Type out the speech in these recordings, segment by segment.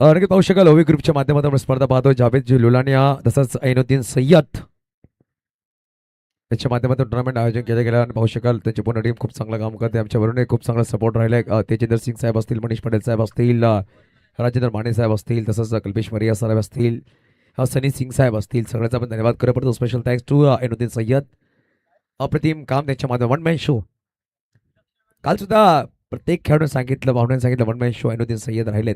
नक्की पाहू शकाल ओवी ग्रुपच्या माध्यमातून आपण स्पर्धा पाहतोय. जावेद जी लुलानिया तसंच ऐनुद्दीन सय्यद याच्या माध्यमातून टुर्नामेंट आयोजन केलं गेलं आणि पाहू शकाल त्यांची पूर्ण टीम खूप चांगलं काम करते. आमच्यावरूनही खूप चांगला सपोर्ट राहिलाय. तेजिंदर सिंग साहेब असतील, मनीष पटेल साहेब असतील, राजेंद्र माने साहेब असतील, तसंच कल्पेश मरिया साहेब असतील, सनी सिंग साहेब असतील, सगळ्यांचा आपण धन्यवाद करत पडतो. Special thanks to Ainuddin Sayyad. अप्रतिम काम त्यांच्या माध्यमातून वन मॅन शो. काल सुद्धा प्रत्येक खेळाडूने सांगितलं, भावनेने सांगितलं one man show Ainuddin Sayyad राहिलेत.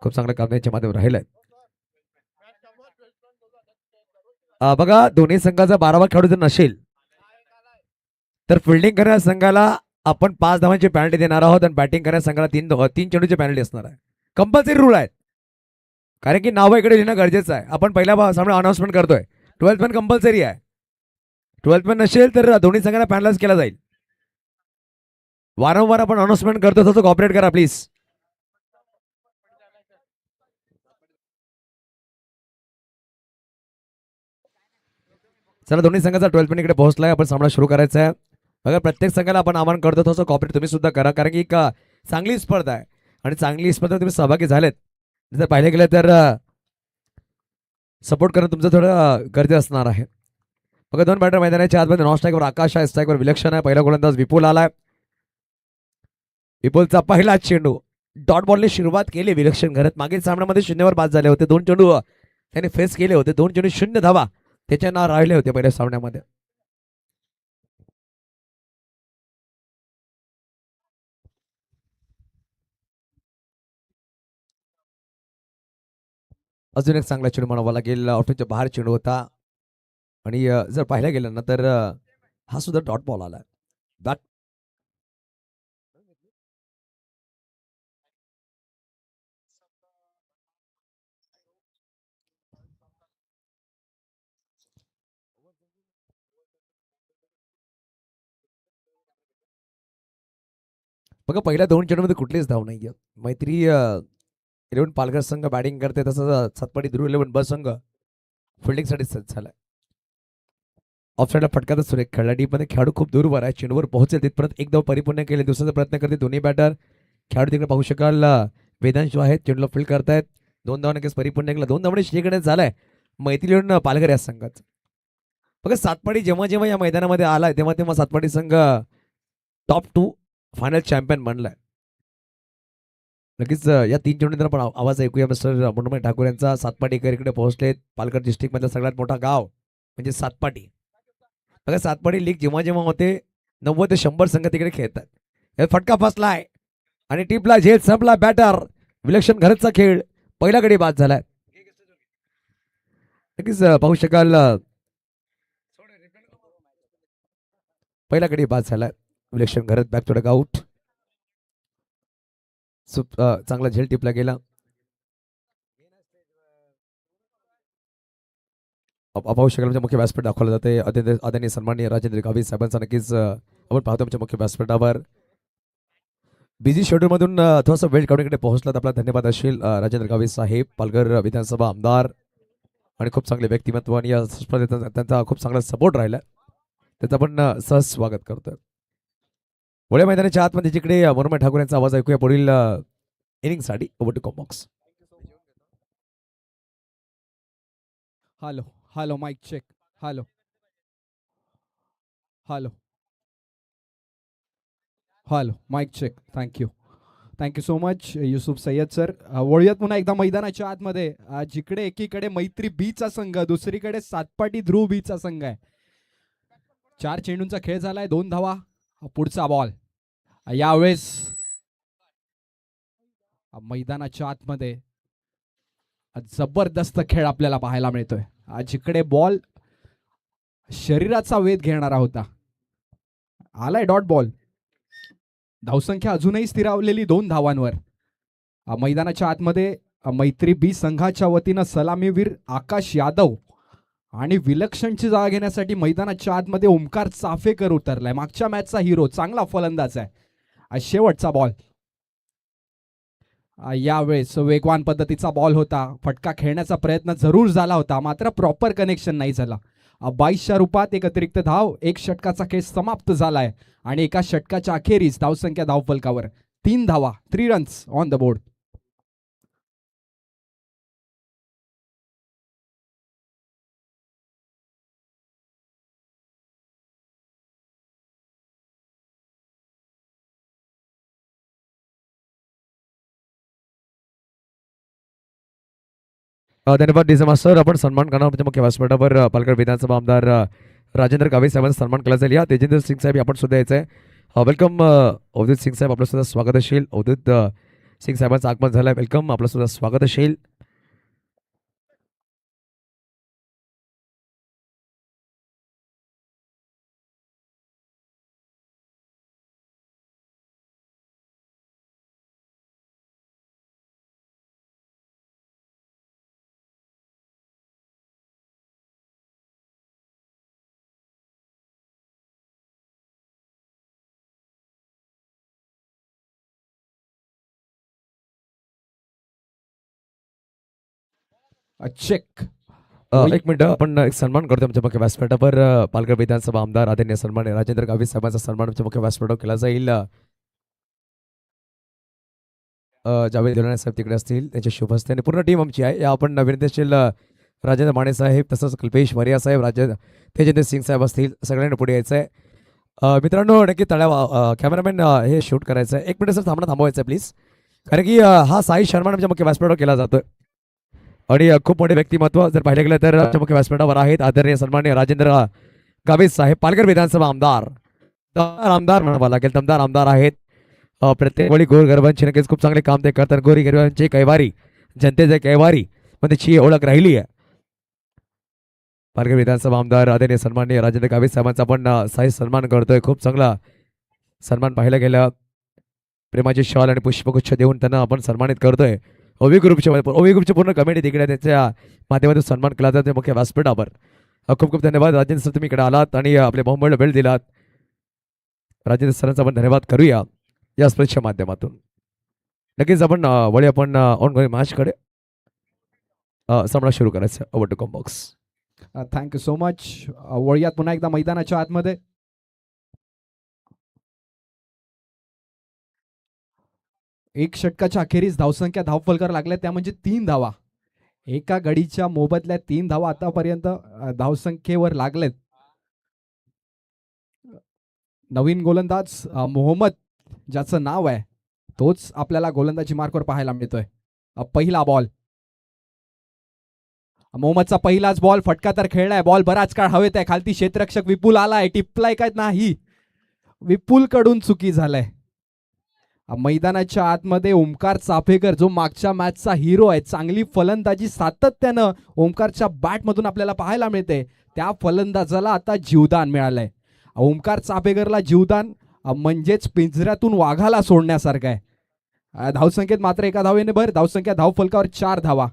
खूप चांगलं काम त्यांच्या माध्यमातून राहिलंय. बघा दोन्ही संघाचा 12वा खेळाडू जर नसेल तर फिल्डिंग करणाऱ्या संघाला आपण 5 धावांची पॅनल्टी देणार आहोत आणि बॅटिंग करणाऱ्या संघाला 3 चेंडूची पॅनल्टी असणार आहे. कंपल्सरी रूल आहेत, कारण की नावं इकडे लिहिणं गरजेचं आहे. आपण पहिल्या सामने अनाउन्समेंट करतोय. 12th पण कंपल्सरी आहे. 12th पण नसेल तर दोन्ही संघांना पॅनलाइज केला जाईल. वारंवार आपण अनाउन्समेंट करतो, तसं कॉपरेट करा प्लीज. चला दोन्ही संघाचा 12th पण इकडे पोहोचलाय. आपण सामना सुरू करायचा आहे. बघा प्रत्येक संघाला आपण आवाहन करतो, तसं कॉपरेट तुम्ही सुद्धा करा, कारण की एक चांगली स्पर्धा आहे आणि चांगली स्पर्धा तुम्ही सहभागी झालेत. जर पाहिले गेलं तर सपोर्ट करणं तुमचं थोडं गरजेचं असणार आहे. बघा दोन बॅटर मैदानाच्या आतमध्ये नॉन स्ट्राईकवर आकाश आहे, स्ट्राईकवर विलक्षण आहे. पहिला गोलंदाज विपुल आलाय. विपुलचा पहिला चेंडू डॉट बॉलने सुरुवात केली. विलक्षण घरात मागील सामन्यामध्ये 0वर बाद झाले होते. 2 चेंडू त्याने फेस केले होते. 2 चेंडू 0 धावा त्याच्या नाव राहिले होते पहिल्या सामन्यामध्ये. अजून एक चांगला चेंडू म्हणावा लागेल. ऑफच्या बाहेर चेंडू होता आणि जर पाहिलं गेलं ना तर हा सुद्धा डॉट बॉल आला. बॅट बघा पहिल्या 2 चेंडूमध्ये कुठलीच धाव नाहीये. मैत्री 11 पालघर संघ बॅटिंग करते, तसंच सातपाडी ध्रुव 11 ब संघ फिल्डिंगसाठी सज्ज झालाय. ऑफसाईडला फटका सुरेख खेळला. डीपमध्ये खेळाडू खूप दूरवर आहे. चेंडूवर पोहोचेल तिथपर्यंत एक धाव परिपूर्ण केले. दुसऱ्याचा प्रयत्न करते दोन्ही बॅटर. खेळाडू तिकडे पाहू शकाल वेदांश आहेत, चेंडूला फील्ड करतायत. 2 धाव नक्कीच परिपूर्ण केला. 2 धावणे शेकडे झालाय मैत्री पालघर या संघाचं. बघा सातपाडी जेव्हा जेव्हा या मैदानामध्ये आलाय तेव्हा तेव्हा सातपाडी संघ टॉप 2 फायनल चॅम्पियन बनलाय. नक्कीच या 3 चेंडूंना आपण आवाज ऐकूया मिस्टर मुन्नमय ठाकूर यांचा. सातपाटीकर इकडे पोहोचलेत. पालघर डिस्ट्रिक्ट मधलं सगळ्यात मोठा गाव म्हणजे सातपाटी. बघा सातपाडी लीग जेव्हा जेव्हा होते 90 ते 100 संघ तिकडे खेळतात. फटका फसलाय आणि टीपला झेल संपला. बॅटर विलक्षण घरचा खेळ. पहिला गडी बाद झालाय. नक्कीच पाहू शकाल पहिला गडी बाद झालाय. विलक्षण घरात बॅक थोडं आउट. चांगला झेल टिपला गेला. पाहू शकाल म्हणजे मुख्य व्यासपीठ दाखवलं जाते. आदरणीय सन्माननीय राजेंद्र गावी साहेबांचा. नक्कीच आपण पाहतो आमच्या मुख्य व्यासपीठावर. बिझी शेड्यूल मधून थोडासा वेळ काढून इकडे पोहोचलात. आपला धन्यवाद असेल राजेंद्र गावी साहेब, पालघर विधानसभा आमदार आणि खूप चांगले व्यक्तिमत्व आणि या स्पर्धेत त्यांचा खूप चांगला सपोर्ट राहिला. त्याचं आपण सहज स्वागत करतोय. वडे मैदानाच्या आतमध्ये जिकडे मुन्नमय ठाकूर यांचा आवाज ऐकूया पुढील इनिंगसाठी. Over to combox. Hello hello mic check. Hello hello hello mic check. Thank you so much Yusuf Sayyed sir. वळूयात पुन्हा एकदा मैदानाच्या आतमध्ये. जिकडे एकीकडे मैत्री बीचा संघ, दुसरीकडे सातपाटी ध्रुव बीचा संघ आहे. 4 चेंडूंचा खेळ झालाय. 2 धावा. पुढचा बॉल. यावेळेस मैदानाच्या आतमध्ये जबरदस्त खेळ आपल्याला पाहायला मिळतोय. जिकडे बॉल शरीराचा वेध घेणारा होता. आलाय डॉट बॉल. धावसंख्या अजूनही स्थिरावलेली 2 धावांवर. मैदानाच्या आतमध्ये मैत्री बी संघाच्या वतीनं सलामीवीर आकाश यादव आणि विलक्षणची जागा घेण्यासाठी मैदानाच्या आतमध्ये ओमकार चाफेकर उतरलाय. मागच्या मॅचचा हिरो, चांगला फलंदाज आहे. शेवटचा बॉल. यावेळेस वेगवान पद्धतीचा बॉल होता. फटका खेळण्याचा प्रयत्न जरूर झाला होता, मात्र प्रॉपर कनेक्शन नाही झाला. 22च्या रूपात एक अतिरिक्त धाव. 1 षटकाचा खेळ समाप्त झालाय आणि एका षटकाच्या अखेरीस धावसंख्या धावफलकावर 3 धावा, 3 रन्स ऑन द बोर्ड. धन्यवाद डीजे मास्टर. आपण सन्मान करणार म्हणजे मुख्य व्यासपीठावर पालघर विधानसभा आमदार राजेंद्र गावित साहेबांचा सन्मान केला जाईल. या तेजेंद्र सिंग साहेब आपण सुद्धा यायचं आहे. वेलकम अवधूत सिंग साहेब, आपलं सुद्धा स्वागत असेल. अवधूत सिंग साहेबांचं आगमन झालं आहे. वेलकम, आपलं सुद्धा स्वागत असेल. चेक. एक मिनिट, आपण एक सन्मान करतो आमच्या मुख्य व्यासपीठावर पालघर विधानसभा आमदार आदरणीय सन्माननीय राजेंद्र गावित साहेबांचा सन्मान आमच्या मुख्य व्यासपीठावर केला जाईल. जावेद दुलाने साहेब तिकडे असतील, त्यांच्या शुभ हस्ते आणि पूर्ण टीम आमची आहे. या आपण विनंती असतील राजेंद्र माने साहेब, तसंच कल्पेश मरिया साहेब, तेजेंद्र सिंग साहेब असतील, सगळ्यांनी पुढे यायचं आहे. मित्रांनो, नक्की तळ्या कॅमेरामॅन हे शूट करायचं आहे. एक मिनिट सर थांबायचं आहे प्लीज, कारण की हा साई शर्मा आमच्या मुख्य व्यासपीठावर केला जातोय आणि खूप मोठे व्यक्तिमत्व जर पाहिलं गेलं तर आमच्या मुख्य व्यासपीठावर आहेत आदरणीय सन्माननीय राजेंद्र गावित साहेब, पालघर विधानसभा आमदार. आमदार म्हणावं लागेल, दमदार आमदार आहेत. प्रत्येक वेळी गोरगरिबांची नक्कीच खूप चांगले काम ते करतात. गोरगरिबांची कैवारी, जनतेचे कैवारी पण त्याची ओळख राहिली आहे. पालघर विधानसभा आमदार आदरणीय सन्माननीय राजेंद्र गावित साहेबांचा आपण साई सन्मान करतोय. खूप चांगला सन्मान पाहायला गेला. प्रेमाची शॉल आणि पुष्पगुच्छ देऊन त्यांना आपण सन्मानित करतोय. ओवी ग्रुपची पूर्ण कमिटी तिकडे त्याच्या माध्यमातून सन्मान केला जातो मुख्य व्यासपीठावर. खूप खूप धन्यवाद राजेंद्र सर, तुम्ही इकडे आलात आणि आपल्या बहुमूल्य वेळ दिलात. राजेंद्र सरांचा आपण धन्यवाद करूया या स्पर्शच्या माध्यमातून. नक्कीच आपण वळी आपण ऑन गोईंग मॅचकडे सामना सुरू करायचा. Over to comm box. Thank you so much. वळूयात पुन्हा एकदा मैदानाच्या आतमध्ये. एक षटकाच्या अखेरीस धावसंख्या धावफलकावर लागल्या त्या म्हणजे 3 धावा. एका गडीच्या मोबदल्यात 3 धावा आतापर्यंत धावसंख्येवर लागलेत. नवीन गोलंदाज मोहम्मद ज्याचं नाव आहे तोच आपल्याला गोलंदाजी मार्कवर पाहायला मिळतोय. पहिला बॉल, मोहम्मदचा पहिलाच बॉल. फटका तर खेळलाय, बॉल बराच काळ हवेत आहे. खालती क्षेत्ररक्षक विपुल आलाय, टिपलाय काय नाही, विपुल कडून चुकी झालाय. मैदानाच्या आतमध्ये ओमकार चाफेकर जो मागच्या मॅचचा हिरो आहे, चांगली फलंदाजी सातत्यानं ओमकारच्या बॅटमधून आपल्याला पाहायला मिळते. त्या फलंदाजाला आता जीवदान मिळालंय. ओमकार चाफेकरला जीवदान म्हणजेच पिंजऱ्यातून वाघाला सोडण्यासारखं आहे. धावसंख्येत मात्र एका धावेने भर. धावसंख्या धावफलकावर 4 धावा.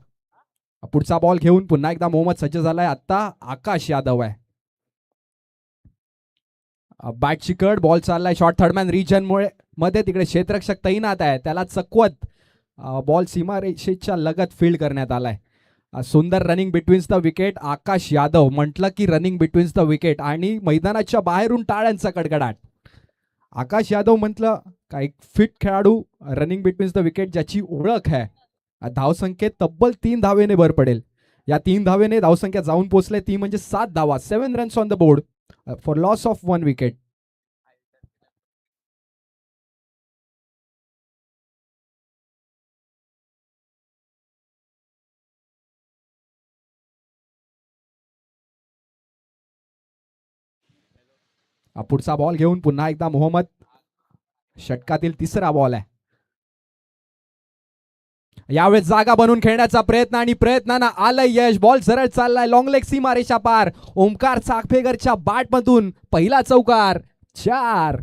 पुढचा बॉल घेऊन पुन्हा एकदा मोहम्मद सज्ज झालाय. आता आकाश यादव आहे. बॅटची कड, बॉल चाललाय शॉर्ट थर्डमॅन रिजन मुळे मध्ये. तिकडे क्षेत्ररक्षक तैनात आहे, त्याला चकवत बॉल सीमारेषेच्या लगत फील्ड करण्यात आलाय. सुंदर रनिंग बिटवीन्स द विकेट. आकाश यादव म्हटलं की रनिंग बिटवीन्स द विकेट आणि मैदानाच्या बाहेरून टाळ्यांचा कडकडाट. आकाश यादव म्हटलं का एक फिट खेळाडू, रनिंग बिटवीन्स द विकेट ज्याची ओळख आहे. धावसंख्येत तब्बल 3 धावेने भर पडेल. या 3 धावेने धावसंख्या जाऊन पोहोचले ती म्हणजे 7 धावा. 7 runs on the board for loss of 1 wicket. पुढचा बॉल घेऊन पुन्हा एकदा मोहम्मद. षटकातील 3रा बॉल आहे. यावेळेस जागा बनवून खेळण्याचा प्रयत्न आणि प्रयत्नानं आलंय यश. बॉल सरळ चाललाय, लॉंग लेग सीमारेषा पार. ओमकार चाफेकरच्या बॅटमधून पहिला चौकार. 4.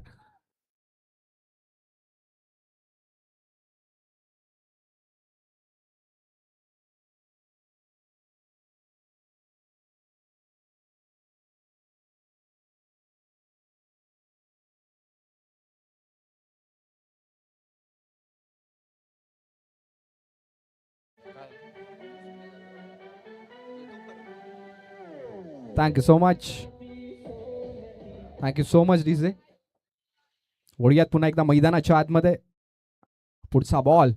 Thank you so much. Thank you so much DJ. वळूयात पुन्हा एकदा मैदानाच्या आतमध्ये. पुढचा बॉल,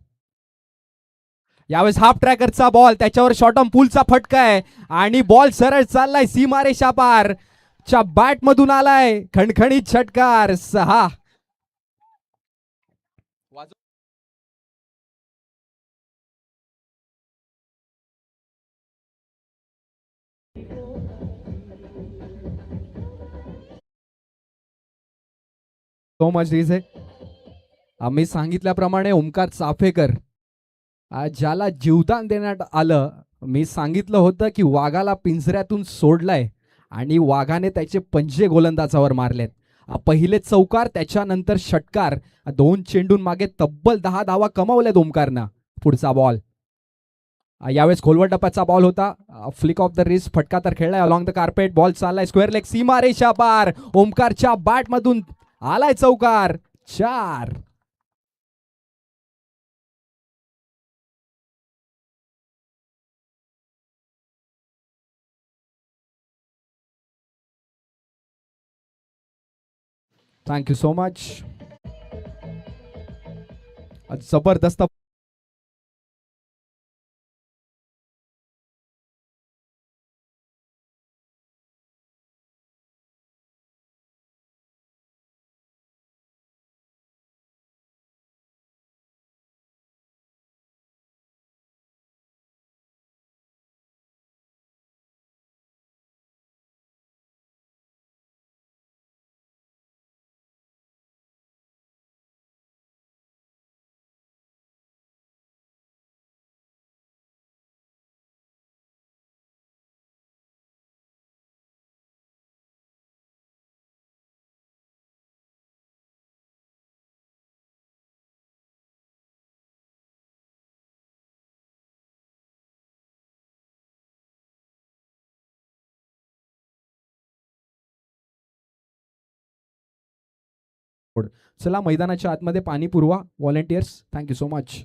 यावेळेस हाफ ट्रॅकरचा बॉल, त्याच्यावर शॉर्ट ऑन पूलचा फटका आहे आणि बॉल सरळ चाललाय सीमारेषा पार. च्या बॅटमधून आलाय खणखणीत षटकार. 6. So much DJ. आम्ही सांगितल्याप्रमाणे ओमकार चाफेकर ज्याला जीवदान देण्यात आलं. मी सांगितलं होतं की वाघाला पिंजऱ्यातून सोडलंय आणि वाघाने त्याचे पंजे गोलंदाजावर मारलेत. पहिले चौकार, त्याच्यानंतर षटकार. 2 चेंडून मागे तब्बल 10 धावा कमावल्यात ओमकारनं. पुढचा बॉल यावेळेस खोलवर टप्प्याचा बॉल होता. फ्लिक ऑफ द रिस्ट, फटका तर खेळलाय अलॉंग द कार्पेट. बॉल चाललाय स्क्वेअर लेग, सीमा रेषा पार. ओमकारच्या बॅट मधून आलाय चौकार. 4. Thank you so much. जबरदस्त चला मैदानाच्या आतमध्ये पाणी पुरवा व्हॉलेंटियर्स. Thank you so much.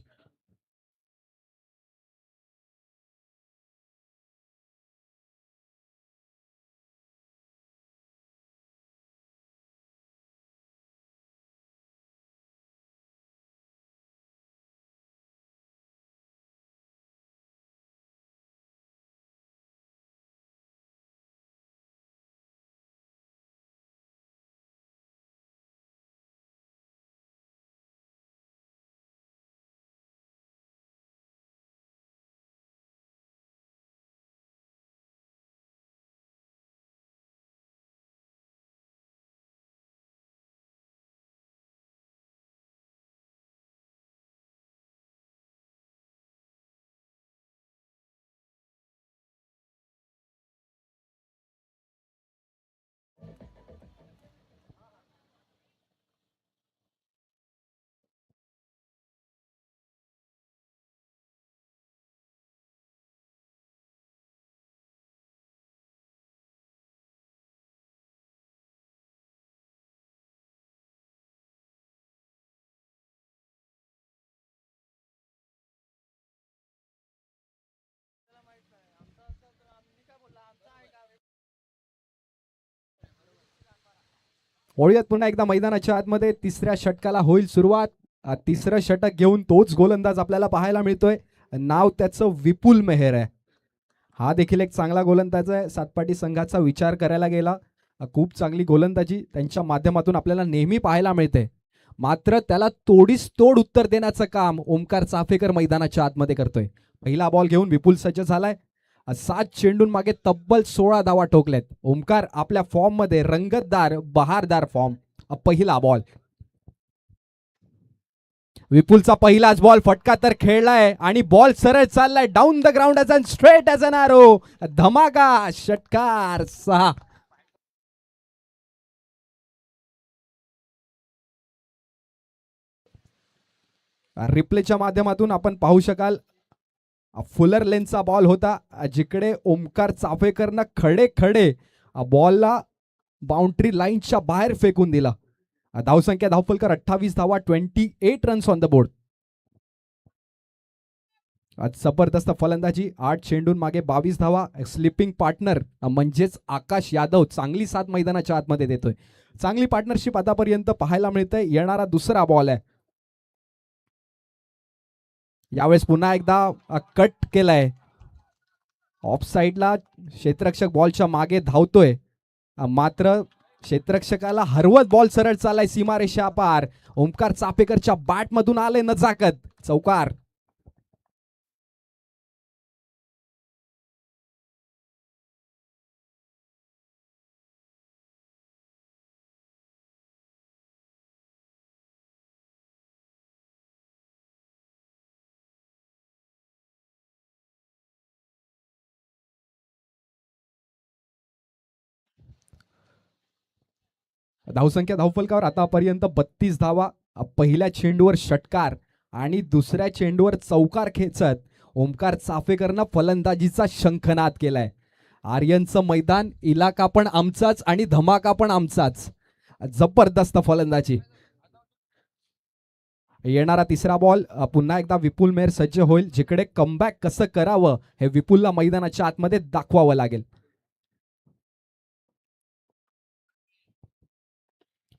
वळूयात पुन्हा एकदा मैदानाच्या आतमध्ये. तिसऱ्या षटकाला होईल सुरुवात. तिसरं षटक घेऊन तोच गोलंदाज आपल्याला पाहायला मिळतोय. नाव त्याचं विपुल मेहर आहे. हा देखील एक चांगला गोलंदाज आहे. सातपाटी संघाचा विचार करायला गेला खूप चांगली गोलंदाजी त्यांच्या माध्यमातून आपल्याला नेहमी पाहायला मिळते. मात्र त्याला तोडीस तोड उत्तर देण्याचं काम ओमकार चाफेकर मैदानाच्या आतमध्ये करतोय. पहिला बॉल घेऊन विपुल सज्ज झालाय. 7 चेंडून मागे तब्बल 16 धावा ठोकल्यात. ओमकार आपल्या फॉर्म मध्ये रंगतदार बहारदार फॉर्म. पहिला बॉल, विपुलचा पहिलाच बॉल, फटका तर खेळलाय आणि बॉल सरळ चाललाय down the ground as an straight as an arrow. धमाका, षटकार. 6. रिप्लेच्या माध्यमातून आपण पाहू शकाल फुलर लेनचा बॉल होता जिकडे ओमकार चाफेकरनं खडे खडे बॉलला बाउंड्री लाईनच्या बाहेर फेकून दिला. धावसंख्या धावफलकर 28 धावा, 28 रन्स ऑन द बोर्ड. जबरदस्त फलंदाजी. 8 चेंडून मागे 22 धावा. स्लिपिंग पार्टनर म्हणजेच आकाश यादव चांगली साथ मैदानाच्या आतमध्ये देतोय. चांगली पार्टनरशिप आतापर्यंत पाहायला मिळतंय. येणारा दुसरा बॉल आहे. यावेळेस पुन्हा एकदा कट केलाय ऑफ साइडला. क्षेत्ररक्षक बॉलच्या मागे धावतोय मात्र क्षेत्ररक्षकाला हरवत बॉल सरळ चाललाय सीमारेषा पार. ओमकार चाफेकरच्या बॅट मधून आले नजाकत. चौकार. धावसंख्या धावफलकावर आतापर्यंत 32 धावा. पहिल्या चेंडूवर षटकार आणि दुसऱ्या चेंडूवर चौकार खेचत ओमकार चाफेकरनं फलंदाजीचा शंखनाद केलाय. आर्यनचं मैदान, इलाका पण आमचाच आणि धमाका पण आमचाच. जबरदस्त फलंदाजी. येणारा तिसरा बॉल पुन्हा एकदा विपुल मेहर सज्ज होईल, जिकडे कमबॅक कसं करावं हे विपुलला मैदानाच्या आतमध्ये दाखवावं लागेल.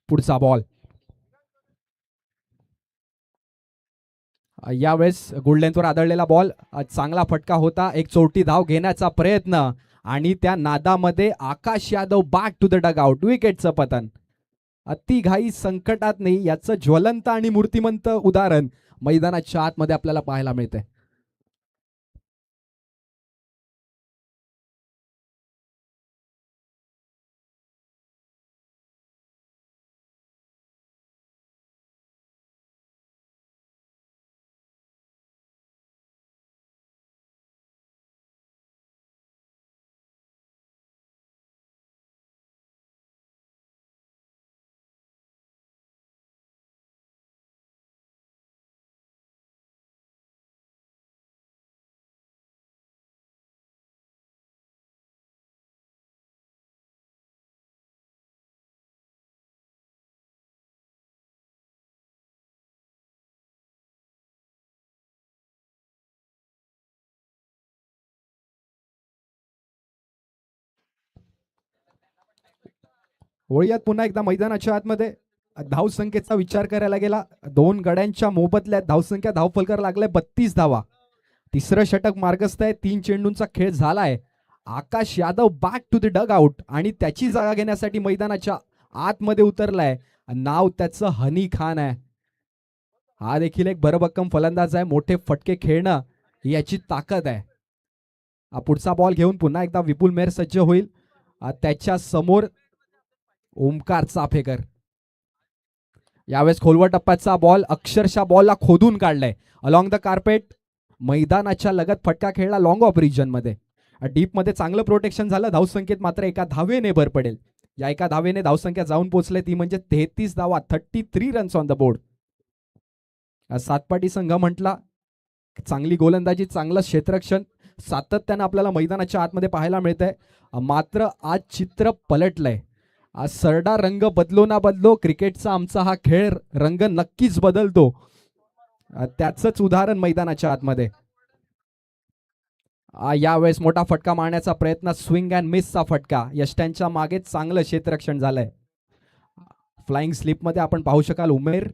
पुढचा बॉल यावेळेस गुडलेंथवर आदळलेला बॉल, चांगला फटका होता. एक चोरटी धाव घेण्याचा प्रयत्न आणि त्या नादामध्ये Akash Yadav back to the dugout. विकेटचं पतन. अतिघाई संकटात नाही, याचं ज्वलंत आणि मूर्तिमंत उदाहरण मैदानाच्या आतमध्ये आपल्याला पाहायला मिळते. वळूयात पुन्हा एकदा मैदानाच्या आतमध्ये. धावसंख्येचा विचार करायला गेला, दोन गड्यांच्या मोबदल्यात धावसंख्या धावफलकर लागलाय 32 धावा. तिसरं षटक मार्गस्थ आहे. 3 चेंडूंचा खेळ झालाय. Akash Yadav back to the dugout आणि त्याची जागा घेण्यासाठी मैदानाच्या आतमध्ये उतरलाय. नाव त्याचं हनी खान आहे. हा देखील एक भरभक्कम फलंदाज आहे. मोठे फटके खेळणं याची ताकद आहे. पुढचा बॉल घेऊन पुन्हा एकदा विपुल मेहर सज्ज होईल. त्याच्या समोर ओमकार चाफेकर. यावेळेस खोलवर टप्प्याचा बॉल, अक्षरशः बॉलला खोदून काढलाय अलॉंग द कार्पेट. मैदानाच्या लगत फटका खेळला लॉंग ऑफ रिजन मध्ये. डीप मध्ये चांगलं प्रोटेक्शन झालं. धावसंख्येत मात्र एका धावेने भर पडेल. या एका धावेने धावसंख्या जाऊन पोहोचले, ती म्हणजे 33 धावा, 33 runs on the board. Satpati संघ म्हटला, चांगली गोलंदाजी, चांगलं क्षेत्ररक्षण सातत्यानं आपल्याला मैदानाच्या आतमध्ये पाहायला मिळतंय. मात्र आज चित्र पलटलंय. आज सरडा रंग बदलो ना बदलो, क्रिकेटचा आमचा हा खेळ रंग नक्कीच बदलतो. त्याचंच उदाहरण मैदानाच्या आतमध्ये. यावेळेस मोठा फटका मारण्याचा प्रयत्न, स्विंग अँड मिसचा फटका. यष्ट्यांच्या मागे चांगलं क्षेत्ररक्षण झालंय. फ्लाइंग स्लिपमध्ये आपण पाहू शकाल उमेर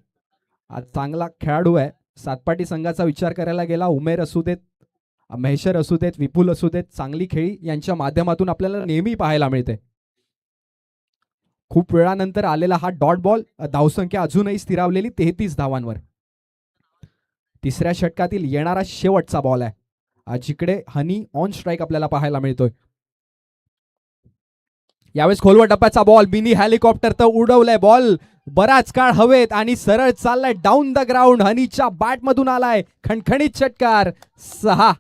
आज चांगला खेळाडू आहे. सातपाटी संघाचा विचार करायला गेला, उमेर असू देत, महेश्वर असू देत, विपुल असू देत, चांगली खेळी यांच्या माध्यमातून आपल्याला नेहमी पाहायला मिळते. खूप वेळानंतर आलेला हा डॉट बॉल, धावसंख्या अजूनही स्थिरावलेली 33 धावांवर. तिसऱ्या षटकातील येणारा शेवटचा बॉल आहे, जिकडे हनी ऑन स्ट्राईक आपल्याला पाहायला मिळतोय. यावेळेस खोलवर टप्प्याचा बॉल, मिनी हेलिकॉप्टर तर उडवलाय बॉल बराच काळ हवेत आणि सरळ चाललाय डाऊन द ग्राउंड. हनीच्या बॅट मधून आलाय खणखणीत षटकार. 6.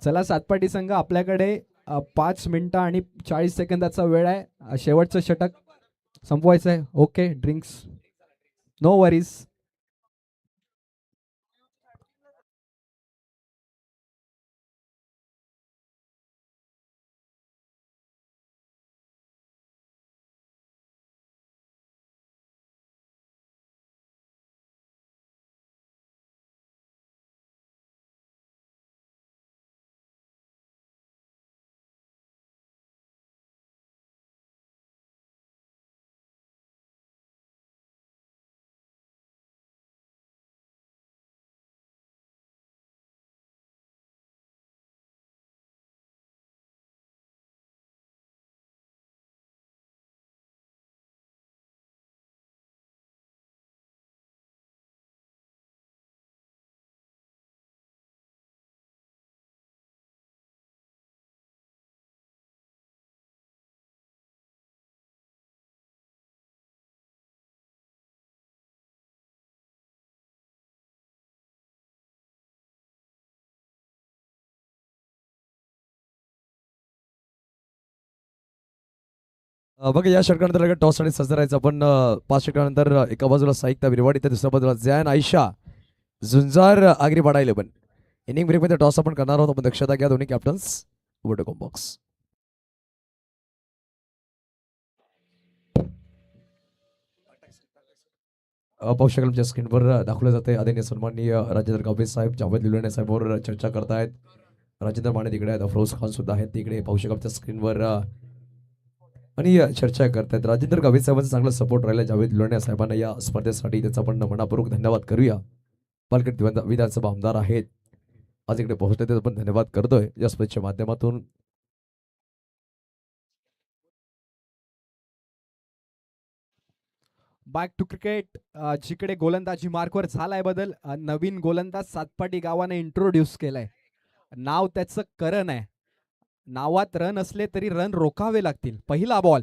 चला सातपाटी संघ, आपल्याकडे 5 मिनिटं आणि 40 सेकंदाचा वेळ आहे. शेवटचं षटक संपवायचं आहे. Okay, drinks no worries. बघा या षटकानंतर लगेच टॉससाठी सज्ज राहायचं आपण 5 षटकानंतर एका बाजूला साईक विरवाडी तर दुसऱ्या बाजूला जॅन आयशा झुंजार आगरी पाडायला पण इनिंग ब्रेकमध्ये टॉस आपण करणार आहोत. आपण दक्षता घ्या दोन्ही कॅप्टन्स ओव्हर टू बॉक्स. पाहू शकाल आमच्या स्क्रीनवर दाखवलं जाते आदरणीय सन्माननीय राजेंद्र गावे साहेब जावेद लुलाने साहेबांवर चर्चा करतायत. राजेंद्र माने तिकडे आहेत, अफरोज खान सुद्धा आहेत तिकडे पाहू शकाल आमच्या स्क्रीनवर आणि चर्चा करतायत. राजेंद्र गावे साहेबांचा चांगला सपोर्ट राहिला जावेद लुलाने साहेबांना या स्पर्धेसाठी त्याचा आपण मनापूर्वक धन्यवाद करूया. पालघर विधानसभा आमदार आहेत आज इकडे पोहोचले त्याचा आपण धन्यवाद करतोय या स्पर्धेच्या माध्यमातून. Back to cricket. जिकडे गोलंदाजी मार्कवर झालाय बदल. नवीन गोलंदाज सातपाटी गावाने इंट्रोड्यूस केलाय. नाव त्याचं करण आहे. नावात रन असले तरी रन रोखावे लागतील. पहिला बॉल,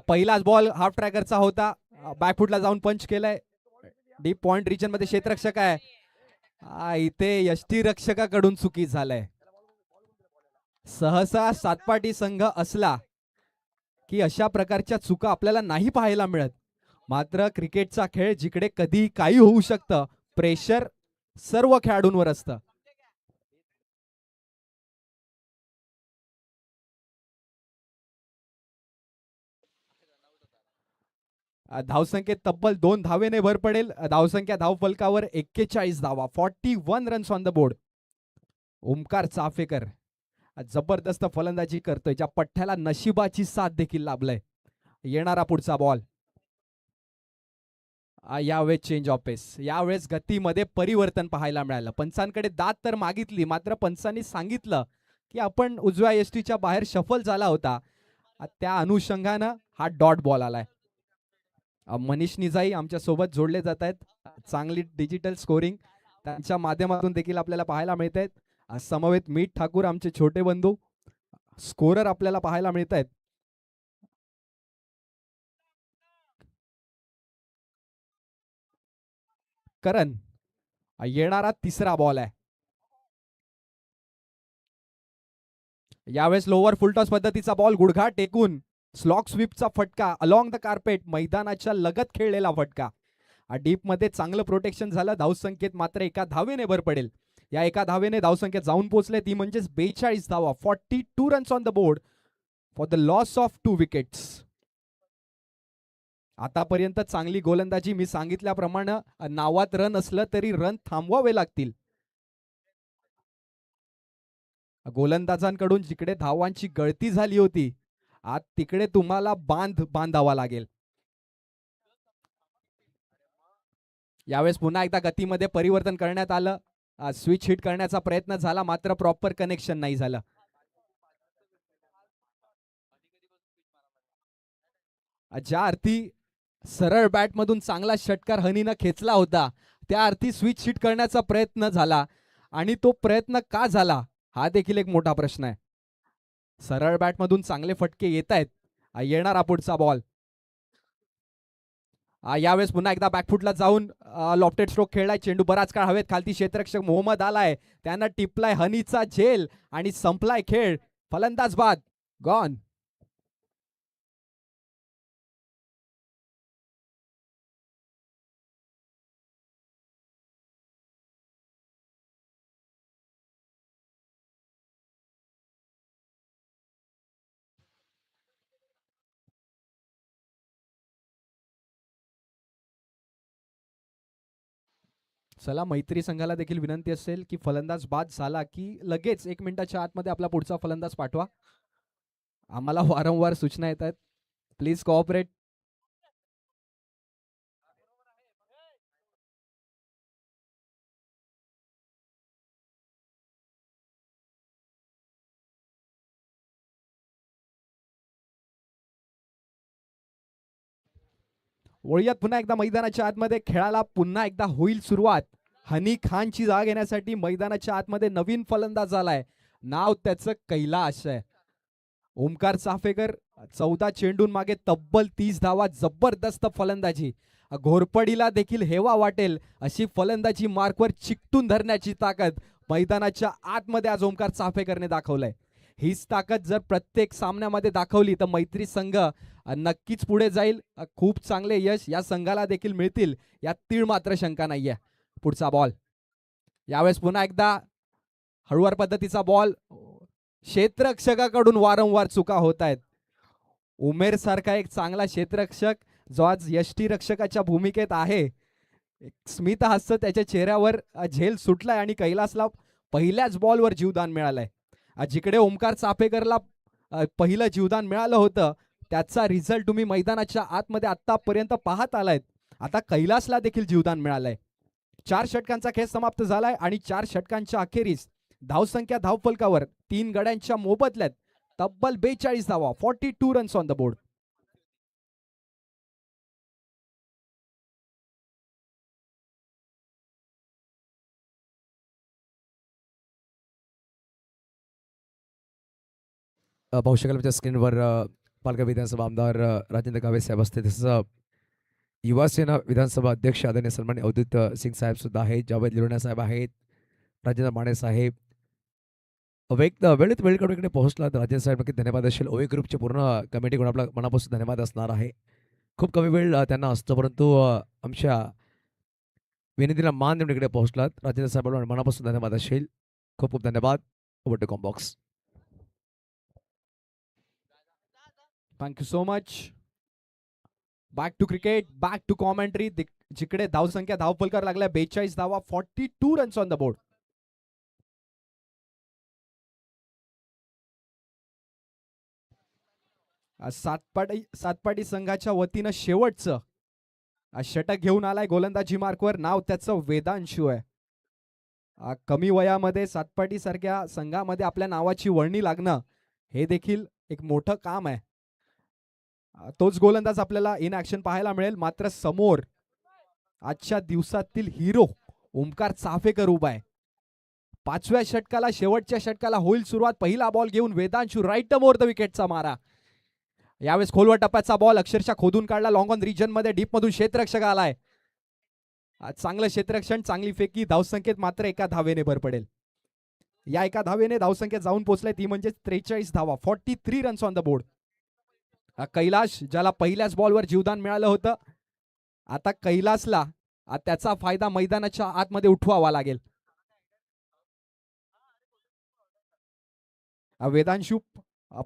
पहिलाच बॉल हाफ ट्रॅकरचा होता. बॅकफुटला जाऊन पंच केलाय. डीप पॉइंट रिजन मध्ये क्षेत्ररक्षक आहे. इथे यष्टीरक्षकाकडून चुकी झालाय. सहसा सातपाटी संघ असला की अशा प्रकारच्या चुका आपल्याला नाही पाहायला मिळत. मात्र क्रिकेटचा खेळ जिकडे कधी काही होऊ शकतं, प्रेशर सर्व खेळाडूंवर असतं. धावसंख्येत तब्बल 2 धावेने भर पडेल. धावसंख्या धावफलकावर 41 धावा, 41 runs on the board. Omkar Chaphekar जबरदस्त फलंदाजी करतोय, ज्या पठ्ठ्याला नशिबाची साथ देखील लाभलंय. येणारा पुढचा बॉल. यावेळेस चेंज ऑफ पेस. यावेळेस गतीमध्ये परिवर्तन पाहायला मिळालं. पंचांकडे दाद तर मागितली, मात्र पंचांनी सांगितलं की आपण उजव्या यष्टीच्या बाहेर शफल झाला होता. त्या अनुषंगानं हा डॉट बॉल आलाय. मनीष निजाई आमच्या सोबत जोडले जात आहेत. चांगली डिजिटल स्कोरिंग त्यांच्या माध्यमातून देखील आपल्याला पाहायला मिळत आहेत. समवेत मीठ ठाकूर आमचे छोटे बंधू स्कोरर आपल्याला पाहायला मिळत आहेत. करण, येणारा तिसरा बॉल आहे. यावेळेस लोअर फुलटॉस पद्धतीचा बॉल, गुडघा टेकून स्लॉक स्वीपचा फटका अलॉंग द कार्पेट, मैदानाच्या लगत खेळलेला फटका. डीप मध्ये चांगलं प्रोटेक्शन झालं. धावसंख्येत मात्र एका धावेने भर पडेल. या एका धावेने धावसंख्येत जाऊन पोहोचले ती म्हणजेच 42 धावा, 42 runs on the board for the loss of 2 wickets. आतापर्यंत चांगली गोलंदाजी. मी सांगितल्याप्रमाणे नावात रन असलं तरी रन थांबवावे लागतील. गोलंदाजांकडून जिकडे धावांची गळती झाली होती, आज तिकडे तुम्हाला बांधावा लागेल. यावेळेस पुन्हा एकदा गतीमध्ये परिवर्तन करण्यात आलं. स्विच हिट करण्याचा प्रयत्न झाला, मात्र प्रॉपर कनेक्शन नाही झालं. ज्या अर्थी सरळ बॅट मधून चांगला षटकार हनीनं खेचला होता, त्या अर्थी स्विच हिट करण्याचा प्रयत्न झाला आणि तो प्रयत्न का झाला हा देखील एक मोठा प्रश्न आहे. सरळ बॅट मधून चांगले फटके येत आहेत. येणारा पुढचा बॉल. यावेळेस पुन्हा एकदा बॅकफुटला जाऊन लॉफ्टेड स्ट्रोक खेळलाय. चेंडू बराच काळ हवेत. खालती क्षेत्ररक्षक मोहम्मद आलाय, त्यानं टिपलाय हनीचा झेल आणि संपलाय खेळ. फलंदाज बाद, गॉन. चला, मैत्री संघाला देखील विनंती असेल की फलंदाज बाद झाला की लगेच 1 मिनिटाच्या आतमध्ये आपला पुढचा फलंदाज पाठवा. आम्हाला वारंवार सूचना येत आहेत. Please cooperate. वळूयात पुन्हा एकदा मैदानाच्या आतमध्ये. खेळाला पुन्हा एकदा होईल सुरुवात. हनी खानची जागा घेण्यासाठी मैदानाच्या आतमध्ये नवीन फलंदाज आलाय. नाव त्याचं कैलाश आहे. ओमकार चाफेकर 14 चेंडून मागे तब्बल 30 धावा. जबरदस्त फलंदाजी. घोरपडीला देखील हेवा वाटेल अशी फलंदाजी मार्कवर चिकटून धरण्याची ताकद मैदानाच्या आतमध्ये आज ओमकार चाफेकरने दाखवलंय. हीच ताकद जर प्रत्येक सामन्यामध्ये दाखवली तर मैत्री संघ नक्कीच पुढे जाईल. खूप चांगले यश या संघाला देखील मिळतील यात तीळ मात्र शंका नाहीये. पुढचा बॉल यावेळेस पुन्हा एकदा हळुवार पद्धतीचा बॉल. क्षेत्ररक्षकाकडून वारंवार चुका होत आहेत. उमेर सारखा एक चांगला क्षेत्ररक्षक जो आज यष्टीरक्षकाच्या भूमिकेत आहे, एक स्मित हास्य त्याच्या चेहऱ्यावर झेल सुटलाय आणि कैलासला पहिल्याच बॉलवर जीवदान मिळालंय. जिकडे ओमकार चाफेकरला पहिलं जीवदान मिळालं होतं त्याचा रिझल्ट तुम्ही मैदानाच्या आतमध्ये आतापर्यंत पाहत आलायत. आता कैलासला देखील जीवदान मिळालंय. 4 षटकांचा खेळ समाप्त झालाय आणि 4 षटकांच्या अखेरीस धावसंख्या धावफलकावर 3 गड्यांच्या मोबदल्यात तब्बल 42 धावा, 42 रन्स ऑन द बोर्ड. पाहू शकाल आमच्या स्क्रीनवर पालघर विधानसभा आमदार राजेंद्र गावे साहेब असते, तसंच युवासेना विधानसभा अध्यक्ष आदरणीय सन्माननीय अवधूत सिंग साहेब सुद्धा आहेत, जावेद लिरोणा साहेब आहेत, राजेंद्र माने साहेब. वेळेत वेळ काढून इकडे पोहोचला तर राजेंद्र साहेब नक्की धन्यवाद असेल. ओवे ग्रुपचे पूर्ण कमिटीकडून आपला मनापासून धन्यवाद असणार आहे. खूप कमी वेळ त्यांना असतो, परंतु आमच्या विनंतीला मान देऊन इकडे पोहोचलात. राजेंद्र साहेबांना मनापासून धन्यवाद असेल. खूप खूप धन्यवाद. Over to comm box. Thank you so much. Back to cricket, back to commentary. जिकडे धावसंख्या धावफलकार लागल्या 42 धावा, 42 runs on the board. Satpati संघाच्या वतीनं शेवटचं षटक घेऊन आलाय गोलंदाजी मार्कवर. नाव त्याचं वेदांशू आहे. कमी वयामध्ये सातपाटी सारख्या संघामध्ये आपल्या नावाची वर्णी लागणं हे देखील एक मोठं काम आहे. तोच गोलंदाज आपल्याला इन ऍक्शन पाहायला मिळेल. मात्र समोर आजच्या दिवसातील हिरो ओमकार चाफेकर उभा आहे. 5व्या षटकाला, शेवटच्या षटकाला होईल सुरुवात. पहिला बॉल घेऊन वेदांशू राईट मोर द विकेटचा मारा. यावेळेस खोलवर टप्प्याचा बॉल अक्षरशः खोदून काढला. लॉंग ऑन रिजन मध्ये डीप मधून क्षेत्ररक्षक आलाय. चांगलं क्षेत्ररक्षण, चांगली फेकी. धावसंख्येत मात्र एका धावेने भर पडेल. या एका धावेने धावसंख्येत जाऊन पोहोचलाय, ती म्हणजे 43 धावा, 43 runs on the board. Kailas ज्याला पहिल्याच बॉलवर जीवदान मिळालं होतं, आता कैलासला त्याचा फायदा मैदानाच्या आतमध्ये उठवावा लागेल. वेदांशू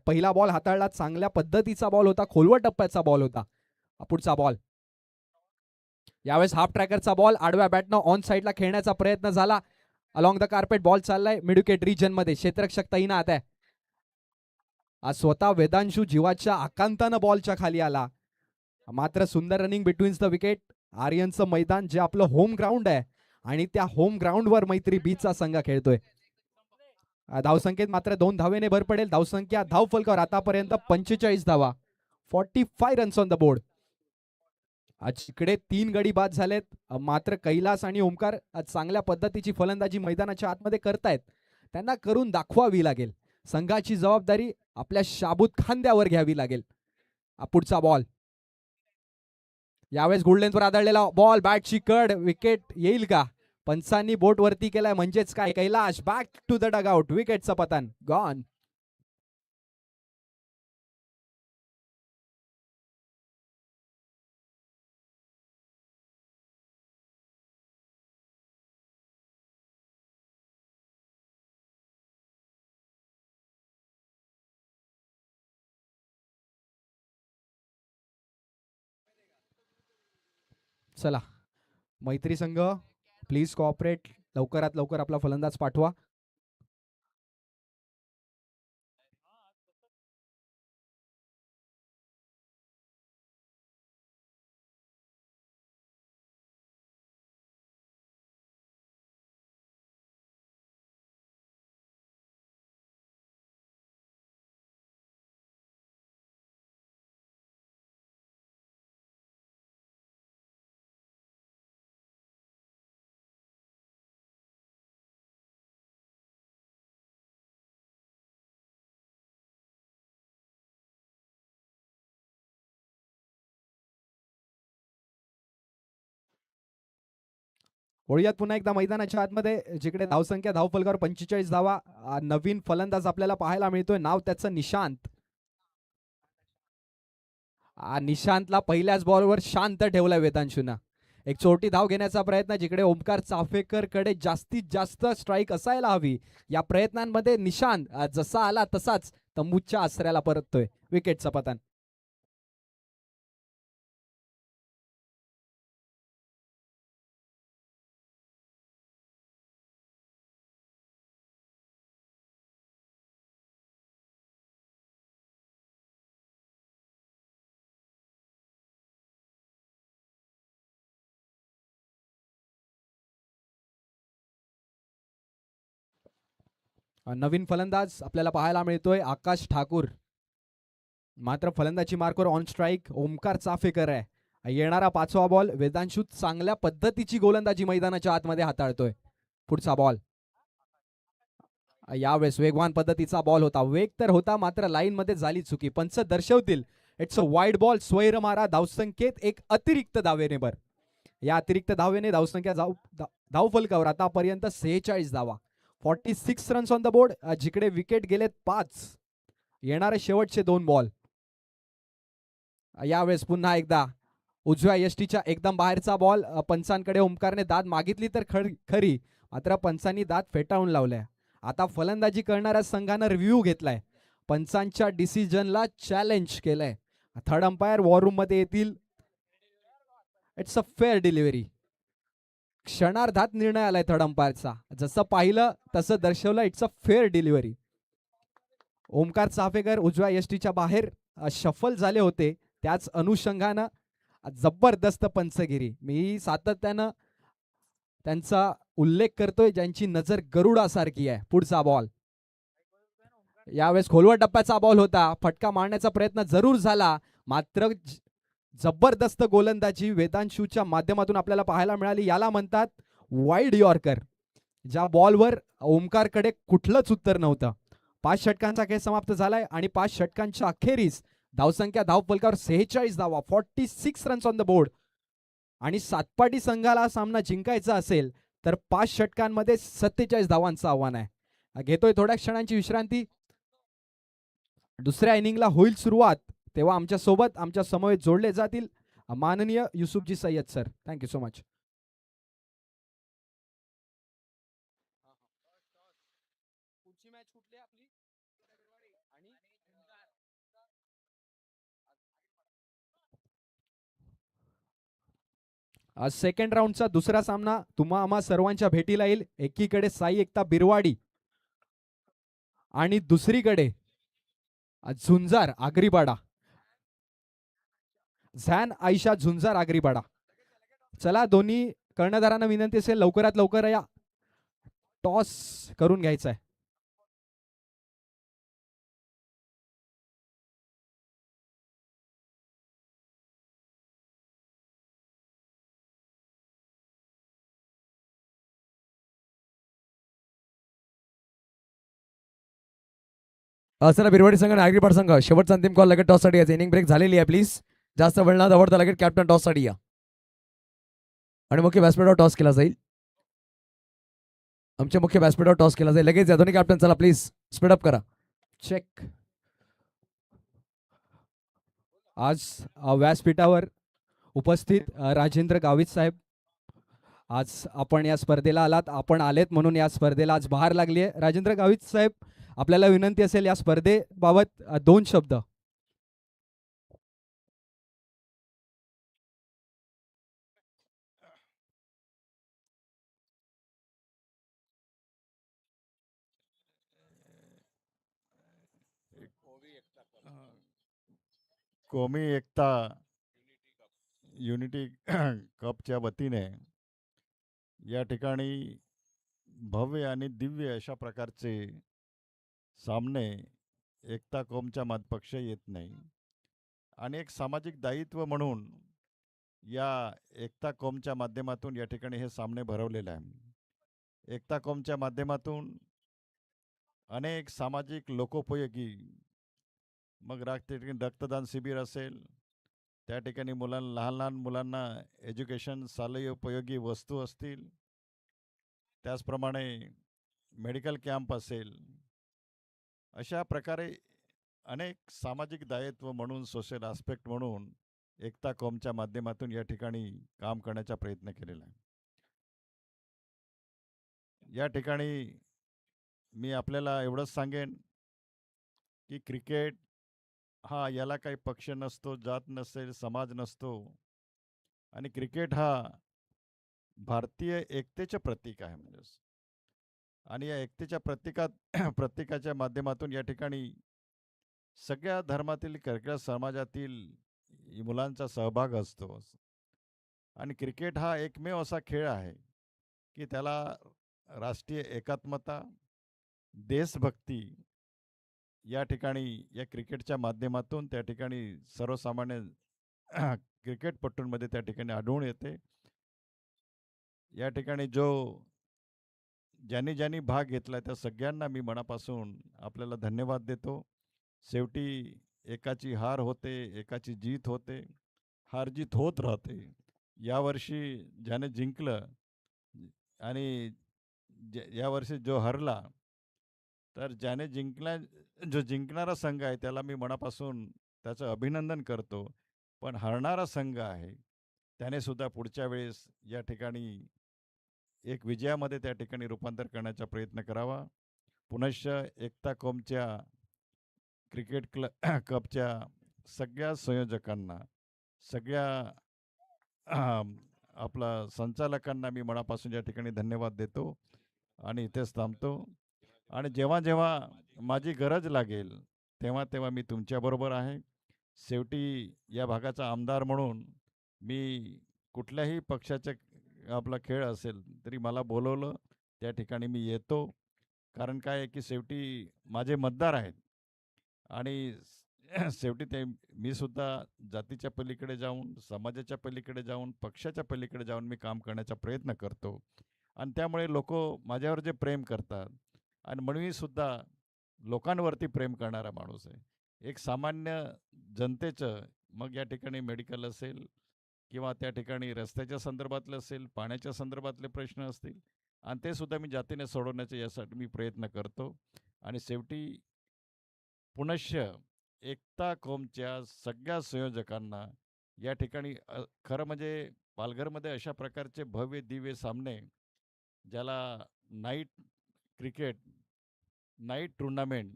पहिला बॉल हाताळला, चांगल्या पद्धतीचा बॉल होता, खोलवर टप्प्याचा बॉल होता. पुढचा बॉल यावेळेस हाफ ट्रॅकरचा बॉल. आडव्या बॅटनं ऑन साईडला खेळण्याचा प्रयत्न झाला. अलॉंग द कार्पेट बॉल चाललाय मिड विकेट रिजन मध्ये. क्षेत्ररक्षक तैनात आहे. आज स्वतः वेदांशू जीवाच्या आकांतानं बॉलच्या खाली आला. मात्र सुंदर रनिंग बिटवीन द विकेट. आर्यनचं मैदान जे आपलं होम ग्राउंड आहे आणि त्या होम ग्राउंडवर मैत्री बीचचा संघ खेळतोय. धावसंख्येत मात्र 2 धावेने भर पडेल. धावसंख्या धावफलकावर आतापर्यंत 45 धावा, 45 रन्स ऑन द बोर्ड. आज इकडे 3 गडी बाद झालेत. मात्र कैलास आणि ओमकार चांगल्या पद्धतीची फलंदाजी मैदानाच्या आतमध्ये करतायत. त्यांना करून दाखवावी लागेल. संघाची जबाबदारी आपल्या शाबूत खांद्यावर घ्यावी लागेल. पुढचा बॉल यावेळेस गुडलेंथवर आदळलेला बॉल. बॅटची कड, विकेट येईल का? पंचांनी बोट वरती केलाय म्हणजेच काय, Kailas back to the dugout. विकेटचं पतन गॉन. चला मैत्री संघ, प्लीज कॉपरेट. लवकरात लवकर आपला फलंदाज पाठवा. वळूयात पुन्हा एकदा मैदानाच्या आतमध्ये, जिकडे धावसंख्या धावफलकावर 45 धावा. नवीन फलंदाज आपल्याला पाहायला मिळतोय, नाव त्याचं निशांत. निशांतला पहिल्याच बॉलवर शांत ठेवलाय वेदांशूनं. एक छोटी धाव घेण्याचा प्रयत्न, जिकडे ओमकार चाफेकर कडे जास्तीत जास्त स्ट्राईक असायला हवी. या प्रयत्नांमध्ये निशांत जसा आला तसाच तंबूच्या आसऱ्याला परततोय. विकेटचं पतन. नवीन फलंदाज आपल्याला पाहायला मिळतोय, आकाश ठाकूर. मात्र फलंदाजी मार्कवर ऑन स्ट्राईक ओमकार चाफेकर आहे. येणारा 5वा बॉल. वेदांशू चांगल्या पद्धतीची गोलंदाजी मैदानाच्या आतमध्ये हाताळतोय. पुढचा बॉल. यावेळेस वेगवान पद्धतीचा बॉल होता. वेग तर होता, मात्र लाईन मध्ये झाली चुकी. पंच दर्शवतील इट्स अ वाईड बॉल. स्वैर मारा. धावसंख्येत एक अतिरिक्त धावेने भर. या अतिरिक्त धावेने धावसंख्या धावफलकावर आतापर्यंत 46 धावा. 46 रन्स ऑन द बोर्ड. जिकडे विकेट गेलेत 5. येणारे शेवटचे 2 बॉल. यावेळेस पुन्हा एकदा उजव्या यष्टीच्या एकदम बाहेरचा बॉल. पंचांकडे ओमकारने दाद मागितली तर खरी, मात्र पंचांनी दाद फेटाळून लावल्या. आता फलंदाजी करणाऱ्या संघानं रिव्ह्यू घेतलाय. पंचांच्या डिसिजनला चॅलेंज केलंय. थर्ड अंपायर वॉर रूम मध्ये येतील. It's a fair delivery. क्षणार्धात निर्णय आलाय थर्ड अंपायरचा. जसं पाहिलं तसं दर्शवलं. It's a fair delivery. Omkar Chaphekar उजव्या यष्टीच्या बाहेर शफल झाले होते, त्याच अनुषंगानं जबरदस्त पंचगिरी. मी सातत्यानं त्यांचा उल्लेख करतोय, ज्यांची नजर गरुडासारखी आहे. पुढचा बॉल. यावेळेस खोलवर टप्प्याचा बॉल होता. फटका मारण्याचा प्रयत्न जरूर झाला, मात्र जबरदस्त गोलंदाजी वेदांशूच्या माध्यमातून आपल्याला पाहायला मिळाली. याला म्हणतात वाईड यॉर्कर. ज्या बॉलवर ओमकारकडे कुठलंच उत्तर नव्हतं. 5 षटकांचा खेळ समाप्त झालाय आणि 5 षटकांच्या अखेरीस धावसंख्या धावफलकावर 46 धावा. 46 रन्स ऑन द बोर्ड. आणि सातपाटी संघाला सामना जिंकायचा असेल तर 5 षटकांमध्ये 47 धावांचं आव्हान आहे. घेतोय थोड्या क्षणांची विश्रांती. दुसऱ्या इनिंगला होईल सुरुवात, तेव्हा आमच्या सोबत आमच्या समवेत जोडले जातील माननीय Yusufji Sayyed sir. Thank you so much. पुढची मॅच कुठली आपली? आज सेकंड राऊंडचा दुसरा सामना तुम्हा आम्हा सर्वांच्या भेटीला येईल. एकीकडे साई एकता बिरवाडी आणि दुसरीकडे झुंजार आगरीपाडा. झॅन आयशा झुंजार आगरीपाडा. चला, दोन्ही कर्णधारांना विनंती असेल लवकरात लवकर या टॉस करून घ्यायचा आहे. सर बिरवाडी संघ आणि आगरीपाड संघ शेवटचा अंतिम कॉल लगेच टॉससाठी यायचं. इनिंग ब्रेक झालेली आहे. प्लीज जास्त वेळ न दवडता लगेच कॅप्टन टॉससाठी या आणि मुख्य व्यासपीठावर टॉस केला जाईल. आमच्या मुख्य व्यासपीठावर टॉस केला जाईल. लगेच या दोन्ही कॅप्टन चला प्लीज स्पीडअप करा. चेक. आज व्यासपीठावर उपस्थित राजेंद्र गावित साहेब, आज आपण या स्पर्धेला आलात. आपण आलेत म्हणून या स्पर्धेला आज बहार लागली आहे. राजेंद्र गावित साहेब, आपल्याला विनंती असेल या स्पर्धेबाबत 2 शब्द. कौमी एकता युनिटी कपच्या वतीने या ठिकाणी भव्य आणि दिव्य अशा प्रकारचे सामने एकता कौमच्या पक्ष येत नाही आणि एक सामाजिक दायित्व म्हणून या एकता कौमच्या माध्यमातून या ठिकाणी हे सामने भरवलेले आहे. एकता कौमच्या माध्यमातून अनेक सामाजिक लोकोपयोगी, मग रक्तदान शिबिर असेल, त्या ठिकाणी लहान लहान मुलांना एज्युकेशन शालेय उपयोगी वस्तू असतील, त्याचप्रमाणे मेडिकल कॅम्प असेल, अशा प्रकारे अनेक सामाजिक दायित्व म्हणून, सोशल आस्पेक्ट म्हणून एकता कॉमच्या माध्यमातून या ठिकाणी काम करण्याचा प्रयत्न केलेला आहे. या ठिकाणी मी आपल्याला एवढंच सांगेन की क्रिकेट हा याला काही पक्ष नसतो, जात नसेल, समाज नसतो, आणि क्रिकेट हा भारतीय एकतेचे प्रतीक आहे. म्हणजे आणि या एकतेच्या प्रतीकाच्या माध्यमातून या ठिकाणी सगळ्या धर्मातील, सगळ्या समाजातील मुलांचा सहभाग असतो. आणि क्रिकेट हा एकमेव असा खेळ आहे की त्याला राष्ट्रीय एकात्मता, देशभक्ती या ठिकाणी या क्रिकेटच्या माध्यमातून त्या ठिकाणी सर्वसामान्य क्रिकेटपटूंमध्ये त्या ठिकाणी आढळून येते. या ठिकाणी ज्यांनी ज्यांनी भाग घेतला त्या सगळ्यांना मी मनापासून आपल्याला धन्यवाद देतो. शेवटी एकाची हार होते, एकाची जीत होते, हार जीत होत राहते. यावर्षी ज्याने जिंकलं आणि यावर्षी जो हरला, तर ज्याने जो जिंकणारा संघ आहे त्याला मी मनापासून त्याचं अभिनंदन करतो. पण हरणारा संघ आहे त्याने सुद्धा पुढच्या वेळेस या ठिकाणी एक विजयामध्ये त्या ठिकाणी रूपांतर करण्याचा प्रयत्न करावा. पुनश्च एकता कॉमच्या क्रिकेट कपच्या सगळ्या संयोजकांना, सगळ्या आपला संचालकांना मी मनापासून या ठिकाणी धन्यवाद देतो आणि इथेच थांबतो. आणि जेव्हा जेव्हा माझी गरज लागेल तेव्हा तेव्हा मी तुमच्याबरोबर आहे. शेवटी या भागाचा आमदार म्हणून मी कुठल्याही पक्षाचे आपला खेळ असेल तरी मला बोलवलं त्या ठिकाणी मी येतो. कारण काय आहे की शेवटी माझे मतदार आहेत आणि शेवटी ते मी सुद्धा जातीच्या पलीकडे जाऊन, समाजाच्या पलीकडे जाऊन, पक्षाच्या पलीकडे जाऊन मी काम करण्याचा प्रयत्न करतो. आणि त्यामुळे लोक माझ्यावर जे प्रेम करतात, आणि म्हणून मी सुद्धा लोकांवरती प्रेम करणारा माणूस आहे. एक सामान्य जनतेचं, मग या ठिकाणी मेडिकल असेल किंवा त्या ठिकाणी रस्त्याच्या संदर्भातले असेल, पाण्याच्या संदर्भातले प्रश्न असतील, आणि ते सुद्धा मी जातीने सोडवण्याचे यासाठी मी प्रयत्न करतो. आणि शेवटी पुनश्च एकता कॉमच्या सगळ्या संयोजकांना या ठिकाणी खरं म्हणजे पालघरमध्ये अशा प्रकारचे भव्य दिव्य सामने, ज्याला नाईट टुर्नामेंट,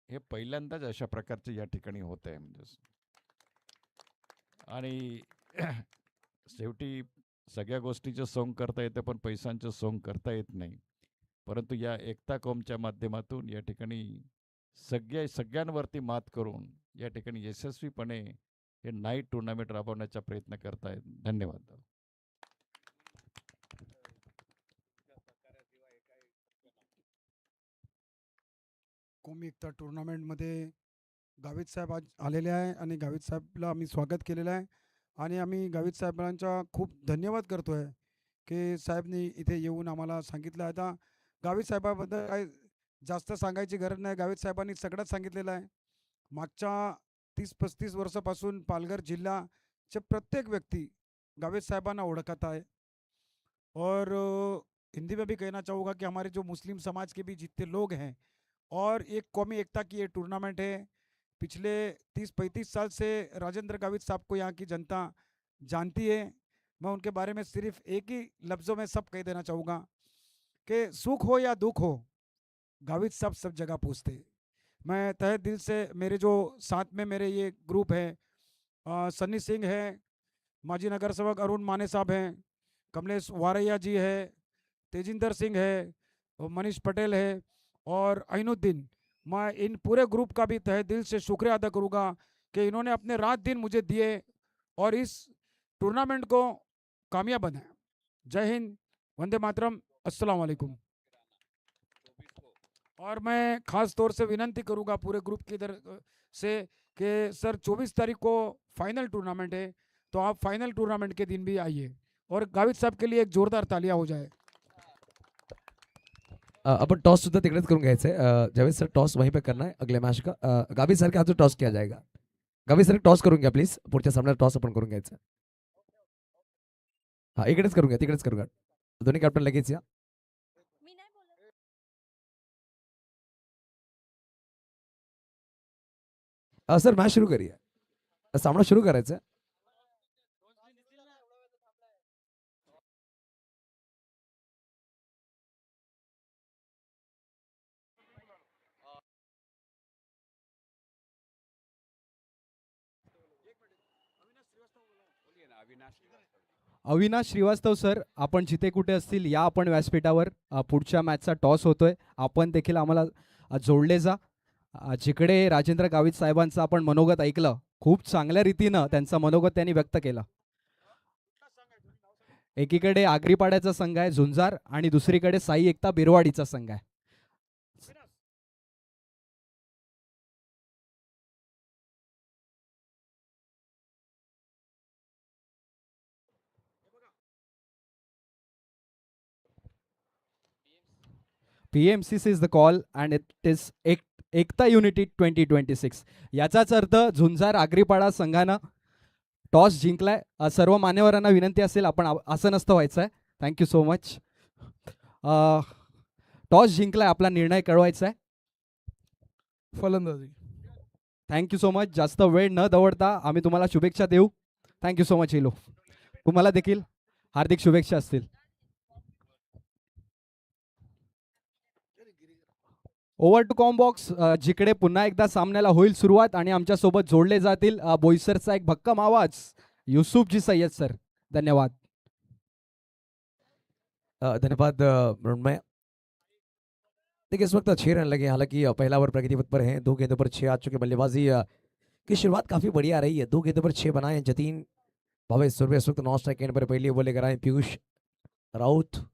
हे पहिल्यांदाच अशा प्रकारचे या ठिकाणी होत आहे. म्हणजे आणि शेवटी सगळ्या गोष्टीचं सोंग करता येतं पण पैशांचं सोंग करता येत नाही. परंतु या एकता कॉमच्या माध्यमातून या ठिकाणी सगळ्यांवरती मात करून या ठिकाणी यशस्वीपणे हे नाईट टुर्नामेंट राबवण्याचा प्रयत्न करतायत. धन्यवाद. कौमी एकता टुर्नामेंटमध्ये गावित साहेब आज आलेले आहे आणि गावित साहेबला आम्ही स्वागत केलेलं आहे. आणि आम्ही गावित साहेबांचा खूप धन्यवाद करतो आहे की साहेबनी इथे येऊन आम्हाला सांगितलं. आता गावित साहेबाबद्दल काय जास्त सांगायची गरज नाही, गावित साहेबांनी सगळंच सांगितलेलं आहे. मागच्या 30-35 वर्षापासून पालघर जिल्ह्याचे प्रत्येक व्यक्ती गावित साहेबांना ओळखत आहे. और हिंदी में भी कहना चाहूँगा कि हमारे जो मुस्लिम समाज के भी जितने लोग हैं, और एक कौमी एकता की ये टूर्नामेंट है, पिछले 30-35 साल से राजेंद्र गावित साहब को यहाँ की जनता जानती है. मैं उनके बारे में सिर्फ एक ही लफ्ज़ों में सब कह देना चाहूँगा कि सुख हो या दुख हो, गावित साहब सब जगह पूछते. मैं तहे दिल से, मेरे जो साथ में मेरे ये ग्रुप है, सन्नी सिंह है, माजी नगर सेवक अरुण माने साहब हैं, कमलेश वारैया जी है, तेजिंदर सिंह है, मनीष पटेल है और अइनुद्दीन, मैं इन पूरे ग्रुप का भी तहे दिल से शुक्रिया अदा करूँगा कि इन्होंने अपने रात दिन मुझे दिए और इस टूर्नामेंट को कामयाब बनाया. जय हिंद, वंदे मातरम, अस्सलाम वालेकुम. और मैं ख़ास तौर से विनंती करूँगा पूरे ग्रुप की इधर से कि सर 24 तारीख को फाइनल टूर्नामेंट है, तो आप फाइनल टूर्नामेंट के दिन भी आइए और गावित साहब के लिए एक जोरदार तालियां हो जाए. अपन टॉस सुद्धा तिकडेच करून घ्यायचंय. जावेद सर टॉस वहीं पे करना है अगले मैच का. गावित सर के हाथों टॉस किया जाएगा. गावित सर टॉस करून घ्या प्लीज. पुढच्या सामन्यात टॉस आपण करून घ्यायचं. हा इकडेच करून घ्या, तिकडेच करून घ्या. दोन्ही कॅप्टन लगेच या. सर मॅच सुरू करूया, सामना सुरू करायचा आहे. अविनाश श्रीवास्तव सर, आपण जिथे कुठे असतील या आपण व्यासपीठावर. पुढच्या मॅचचा टॉस होतोय, आपण देखील आम्हाला जोडले जा. जिकडे राजेंद्र गावित साहेबांचं आपण मनोगत ऐकलं, खूप चांगल्या रीतीनं त्यांचा मनोगत त्यांनी व्यक्त केला. एकीकडे आगरीपाड्याचा संघ आहे झुंजार आणि दुसरीकडे साई एकता बिरवाडीचा संघ आहे. PMCC is the call and it is Ekta unity 2026. याचाच अर्थ झुंजार आगरीपाडा संघानं टॉस जिंकलाय. सर्व मान्यवरांना विनंती असेल आपण असं नसतं व्हायचं आहे. Thank you so much. टॉस जिंकलाय, आपला निर्णय कळवायचा आहे. फलंदाजी. Thank you so much. जास्त वेळ न दवडता आम्ही तुम्हाला शुभेच्छा देऊ. थँक्यू सो मच इलो. तुम्हाला देखील हार्दिक शुभेच्छा असतील. ओव्हर टू कॉम्बॉक्स, जिकडे पुन्हा एकदा सामन्याला होईल सुरुवात आणि आमच्यासोबत जोडले जातील बोईसरचा एक भक्कम आवाज युसुफजी सय्यद सर. धन्यवाद. धन्यवाद मृण्मय. देखिए इस वक्त 6 रन लगे, हालांकि पहला ओवर प्रगति पथ पर है. 2 गेंदों पर 6 आ चुके. बल्लेबाजी की शुरुआत काफी बढ़िया रही है. 2 गेंदों पर 6 बनाए हैं जतीन भावेश सुरवे. इस वक्त 9 स्ट्राइक एंड पर पहली ओवर लेकर आए पीयूष राउत.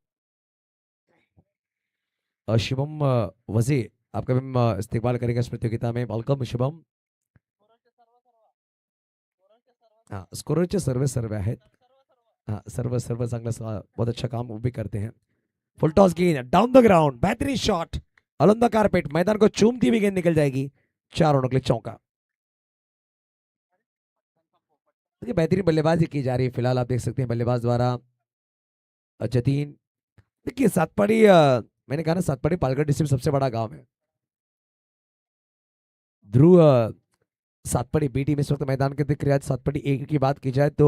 शुभम वजी आपका भी इस्तेमाल करेगा इस प्रतियोगिता में. वेलकम शुभम. हाँ, स्कोररचे सर्व आहेत. हाँ, सर्व चांगलं बहुत अच्छा काम वो भी करते हैं. फुल टॉस गेंद डाउन द ग्राउंड, बेहतरीन शॉट ऑन द कारपेट, मैदान को चूमती हुई गेंद निकल जाएगी. 4 रनों के लिए चौका. देखिए बेहतरीन बल्लेबाजी की जा रही है फिलहाल. आप देख सकते हैं बल्लेबाज द्वारा जतीन. देखिए सातपाड़ी, मैंने कहा ना सातपाड़ी पालघर डिस्ट्रिक्ट सबसे बड़ा गांव है. ध्रुव सातपाड़ी बी टीम इस वक्त मैदान के दिख रहा है. सातपाड़ी एक की बात की जाए तो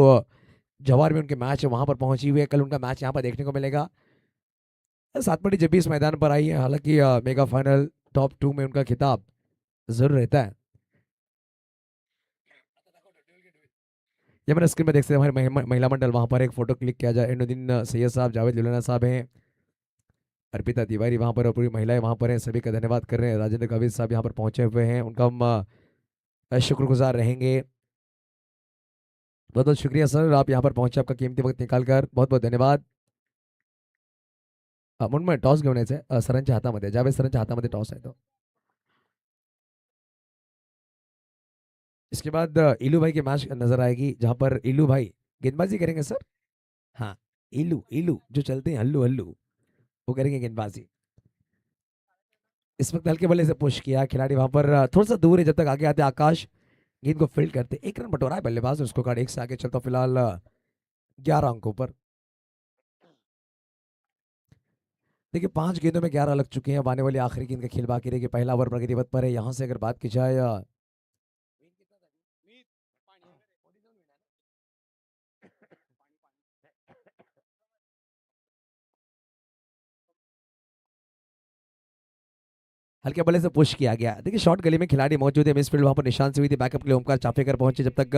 जवार में उनके मैच वहां पर पहुंची हुई है. कल उनका मैच यहां पर देखने को मिलेगा. सातपाड़ी जब भी इस मैदान पर आई है, हालांकि मेगा फाइनल टॉप 2 में उनका खिताब जरूर रहता है. ये मैंने स्क्रीन में देख सकते हैं हमारे महिला मंडल वहां पर एक फोटो क्लिक किया जाए. इनुद्दीन सैयद साहब, जावेद लुलाना साहब हैं, अर्पिता तिवारी वहां पर, पूरी महिलाएं वहां पर हैं. सभी का धन्यवाद कर रहे हैं. राजेंद्र गावित साहब यहाँ पर पहुंचे हुए हैं, उनका हम शुक्रगुजार रहेंगे. बहुत बहुत शुक्रिया सर, आप यहाँ पर पहुंचे, आपका कीमती वक्त निकाल कर. बहुत बहुत धन्यवाद. म्हणून टॉस घेऊन यायचं सरांच्या हातामध्ये, जावेद सरांच्या हातामध्ये टॉस आहे तो. इसके बाद इलू भाई की मैच नजर आएगी, जहां पर इलू भाई गेंदबाजी करेंगे सर. हाँ, इलू जो चलते हैं हल्लू हल्लू, वो करेंगे गेंदबाजी. इस वक्त हल्के बल्ले से पुश किया खिलाड़ी, वहां पर थोड़ा सा दूर है. जब तक आगे आते आकाश गेंद को फील्ड करते. 1 रन बटोरा है बल्लेबाज, उसको कार्ड 1 से आगे चलता फिलहाल 11 अंकों पर. देखिए 5 गेंदों में 11 लग चुके हैं. अब आने वाली आखिरी गेंद का खेल बाकी रहेगी. पहला ओवर प्रगति पथ पर है. यहां से अगर बात की जाए हल्के बल्ले से पुश किया गया. देखिए शॉर्ट गली में खिलाड़ी मौजूद है. मिसफील्ड वहां पर निशान से हुई थी. बैकअप के लिए ओमकार चाफेकर पहुंचे. जब तक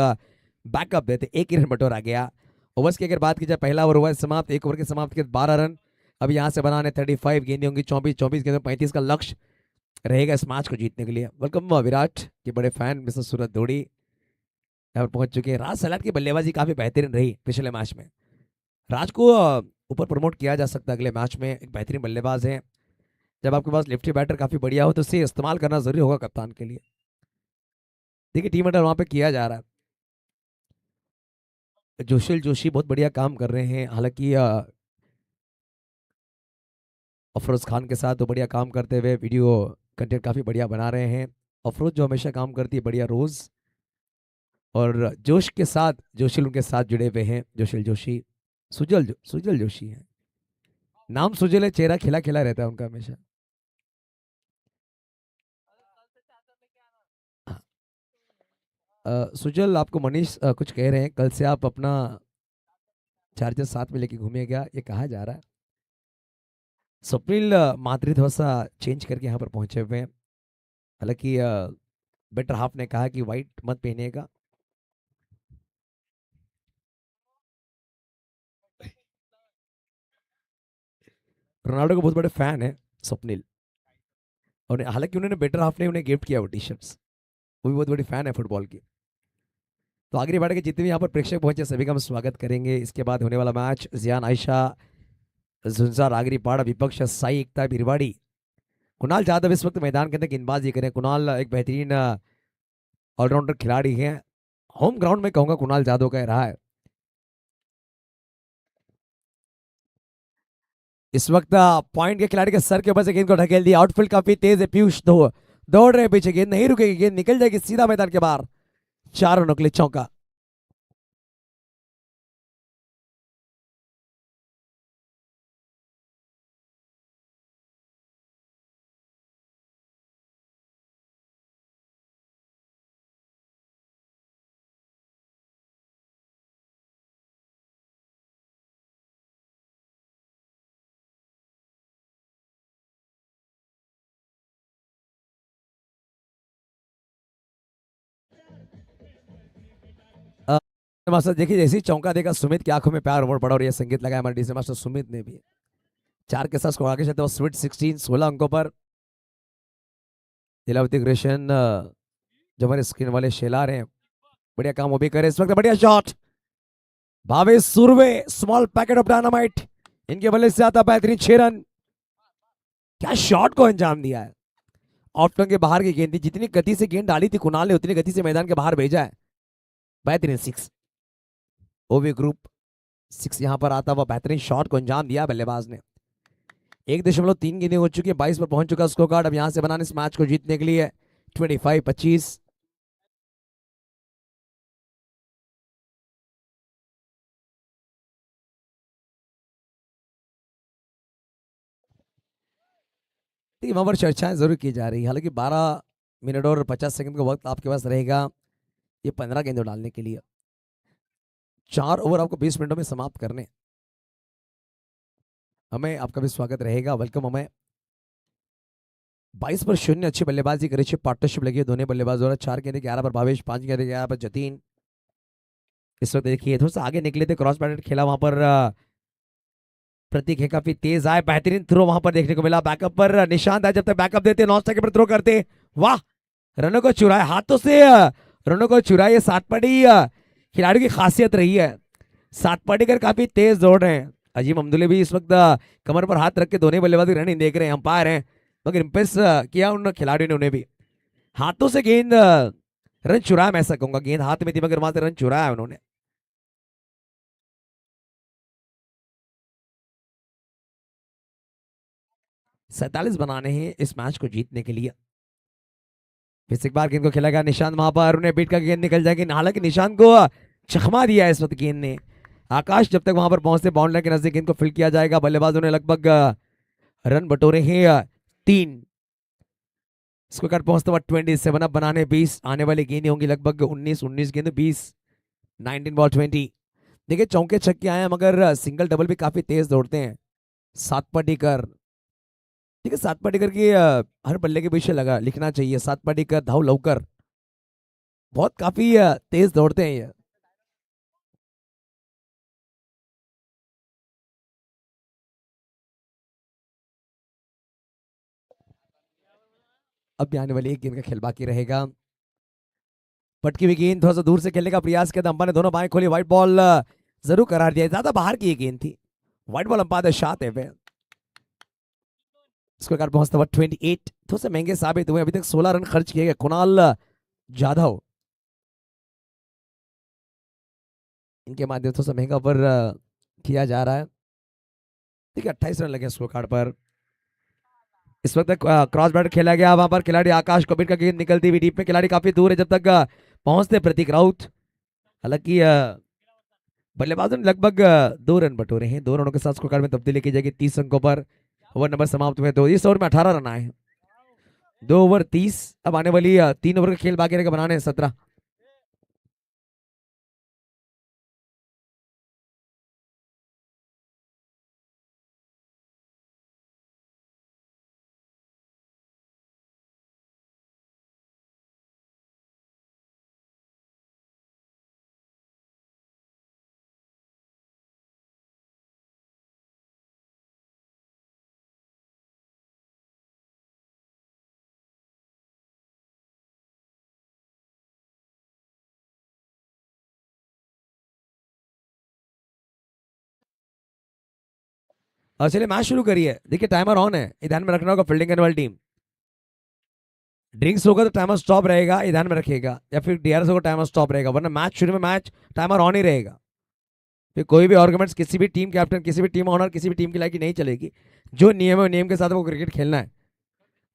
बैकअप देते 1 रन बटोरा गया. ओवर्स की अगर बात की जाए, पहला ओवर हुआ समाप्त. 1 ओवर के समाप्त के 12 रन. अब यहाँ से बनाने 35 गेंदें होंगी. 24 गेंदों 35 का लक्ष्य रहेगा इस मैच को जीतने के लिए. वेलकम विराट के बड़े फैन मिस्टर सूरज धोड़ी यहाँ पर पहुंच चुके हैं. राज सलाट की बल्लेबाजी काफी बेहतरीन रही पिछले मैच में. राज को ऊपर प्रमोट किया जा सकता है अगले मैच में. एक बेहतरीन बल्लेबाज है. जब आपके पास लेफ्टी बैटर काफी बढ़िया हो तो उसे इस्तेमाल करना जरूरी होगा कप्तान के लिए. देखिए टीम अंडर वहां पे किया जा रहा है. जोशिल जोशी बहुत बढ़िया काम कर रहे हैं. हालांकि अफरोज खान के साथ तो बढ़िया काम करते हुए वीडियो कंटेंट काफी बढ़िया बना रहे हैं. अफरोज जो हमेशा काम करती है बढ़िया रोज, और जोश के साथ जोशिल उनके साथ जुड़े हुए हैं. जोशिल जोशी, सुजल जोशी है नाम. सुजल है, चेहरा खिला खिला रहता है उनका हमेशा. सुजल, आपको मनीष कुछ कह रहे हैं, कल से आप अपना चार्जर साथ में लेके घूमिएगा, ये कहा जा रहा है। स्वप्निल मात्री थोड़ा सा चेंज करके यहाँ पर पहुंचे हुए हैं। हालांकि बेटर हाफ ने कहा कि वाइट मत पहनिएगा। रोनाल्डो के बहुत बड़े फैन है स्वप्निल, और हालांकि उन्होंने बेटर हाफ ने उन्हें गिफ्ट किया वो टी शर्ट्स, वो भी बहुत बड़ी फैन है फुटबॉल की। तो आगे बढ़ के जितने भी यहाँ पर प्रेक्षक पहुंचे सभी का हम स्वागत करेंगे। इसके बाद होने वाला मैच जियान आयशा, जुंजार आगरीपाड़ा विपक्ष साई एकता बिरवाड़ी। कुणाल जाधव इस वक्त मैदान के अंदर गेंदबाजी करें। कुणाल एक बेहतरीन ऑलराउंडर खिलाड़ी हैं, होम ग्राउंड में कहूंगा कुणाल जाधव का रहा है। इस वक्त पॉइंट के खिलाड़ी के सर के ऊपर से गेंद को ढकेल दिया। आउटफील्ड काफी तेज है, पीयूष दौड़ रहे हैं पीछे, गेंद नहीं रुकेगी, गेंद निकल जाएगी सीधा मैदान के बाहर। 4 रनों के लिए चौका। मास्टर देखिए, जैसे ही चौका देगा सुमित की आंखों में प्यार उमड़ पड़ा और ये संगीत लगाया हमारे डीजे मास्टर सुमित ने भी। 4 के साथ स्कोर आगे चलते हुए स्वीट 16 16 अंकों पर। लीलावती कृष्ण जो हमारे स्क्रीन वाले शेला रहे हैं, बढ़िया काम वो भी करे इस वक्त। बढ़िया shot, Bhavesh Surve, small packet of dynamite, इनके बल्ले से आता बेहतरीन 6 रन। क्या शॉट को अंजाम दिया है। ऑफ स्टंप के बाहर की गेंद थी, जितनी गति से गेंद डाली थी कुणाल ने उतनी गति से मैदान के बाहर भेजा है। बेहतरीन 6, ओवी ग्रुप 6 यहां पर आता हुआ बेहतरीन शॉट को अंजाम दिया बल्लेबाज ने। 1.3 गेंदें हो चुकी है, 22 पर पहुंच चुका स्कोर कार्ड। अब यहां से बनाने इस मैच को जीतने के लिए 25-25। वहां पर चर्चाएं जरूर की जा रही है। हालांकि 12 मिनट और 50 सेकंड का वक्त आपके पास रहेगा ये 15 गेंदों डालने के लिए। 4 ओवर आपको 20 मिनटों में समाप्त करने। हमें आपका भी स्वागत रहेगा, वेलकम। हमें 22 पर 0 अच्छी बल्लेबाजी करी, पार्टनरशिप लगी है दोनों बल्लेबाज द्वारा। 4 गेंदे 11 पर भावेश, 5 गेंदे 11 पर जतीन। इस वक्त देखिए थोड़ा सा आगे निकले थे, क्रॉस बैटेड खेला वहां पर प्रतीक है, काफी तेज आए, बेहतरीन थ्रो वहां पर देखने को मिला। बैकअप पर निशांत आए, जब तक बैकअप देते नॉन स्ट्राइक पर थ्रो करते, वाह रनों को चुराए हाथों से, रनों को चुराए। सातपाटी खिलाड़ी की खासियत रही है, सातपाटीकर काफी तेज दौड़ रहे हैं। अजीम अमदुल्ले भी इस वक्त कमर पर हाथ रख के दोनों बल्लेबाजी रन देख रहे हैं, अंपायर हैं, मगर इंप्रेस किया उन खिलाड़ियों ने उन्हें भी। हाथों से गेंद रन चुराया, मैं ऐसा कहूंगा, गेंद हाथ में थी मगर वहां से रन चुराया उन्होंने। सैतालीस बनाने हैं इस मैच को जीतने के लिए। फिर से एक बार गेंद को खेला गया, निशांत वहां पर उन्हें बीट का गेंद निकल जाएगी। हालांकि निशांत को चखमा दिया है इस वक्त गेंद ने। आकाश जब तक वहां पर पहुंचते बाउंड्री के नजदीक गेंद को फील्ड किया जाएगा। बल्लेबाजों ने लगभग रन बटोरे हैं 3। इसको कर पहुंचते वक्त 27 अब बनाने 20। आने वाली गेंदें होंगी लगभग 19 गेंद 20, 19 बॉल 20। देखिए चौके छक्के आए हैं मगर सिंगल डबल भी काफी तेज दौड़ते हैं। सातपाटीकर, ठीक है, सातपाटीकर की हर बल्ले के पीछे लगा लिखना चाहिए, सातपाटीकर धाव लवकर, बहुत काफी तेज दौड़ते हैं ये। अब आने वाली एक गेंद का खेल बाकी रहेगा। पटकी हुई गेंद थोड़ा सा दूर से खेलने का प्रयास किया, अंपायर ने दोनों बाएं खोली, व्हाइट बॉल जरूर करार दिया, ज्यादा बाहर की गेंद थी, व्हाइट बॉल अंपायर शात है। इसको कर पहुंचता हुआ 28, थोड़ा सा महंगे साबित हुए। अभी तक 16 रन खर्च किए गए कुणाल जाधव, इनके माध्यम से थोड़ा सा महंगा पर किया जा रहा है। ठीक है, 28 रन लगे स्कोर कार्ड पर। इस वक्त क्रॉस बैट खेला गया, वहां पर खिलाड़ी आकाश कबीर का गेंद निकलती हुई डीप में, खिलाड़ी काफी दूर है जब तक पहुंचते प्रतीक राउत। हालांकि बल्लेबाजों ने लगभग 2 रन बटोरे हैं। 2 रनों के साथ स्कोर कार्ड में तब्दीली की जाएगी 30 अंकों पर। ओवर नंबर समाप्त हुए 2। इस ओवर में 18 रन आए हैं, 2 ओवर 30। अब आने वाली 3 ओवर का खेल बाकी रहेगा, बनाने 17। चलिए मैच शुरू करिए। देखिए टाइमर ऑन है, ये ध्यान में रखना होगा फील्डिंग करने वाली टीम। ड्रिंक्स होगा तो टाइमर स्टॉप रहेगा, ये ध्यान में रखिएगा, या फिर डीआरएस होगा टाइमर स्टॉप रहेगा, वरना मैच शुरू में मैच टाइमर ऑन ही रहेगा। फिर कोई भी आर्गुमेंट्स किसी भी टीम कैप्टन, किसी भी टीम ऑनर, किसी भी टीम की लायकी नहीं चलेगी। जो नियम है नियम के साथ वो क्रिकेट खेलना है।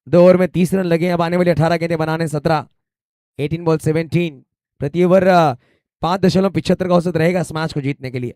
2 ओवर में 30 रन लगे, अब आने वाली 18 गेंदें बनाने 17, 18 बॉल 17 प्रति ओवर 5.75 का औसत रहेगा इस मैच को जीतने के लिए।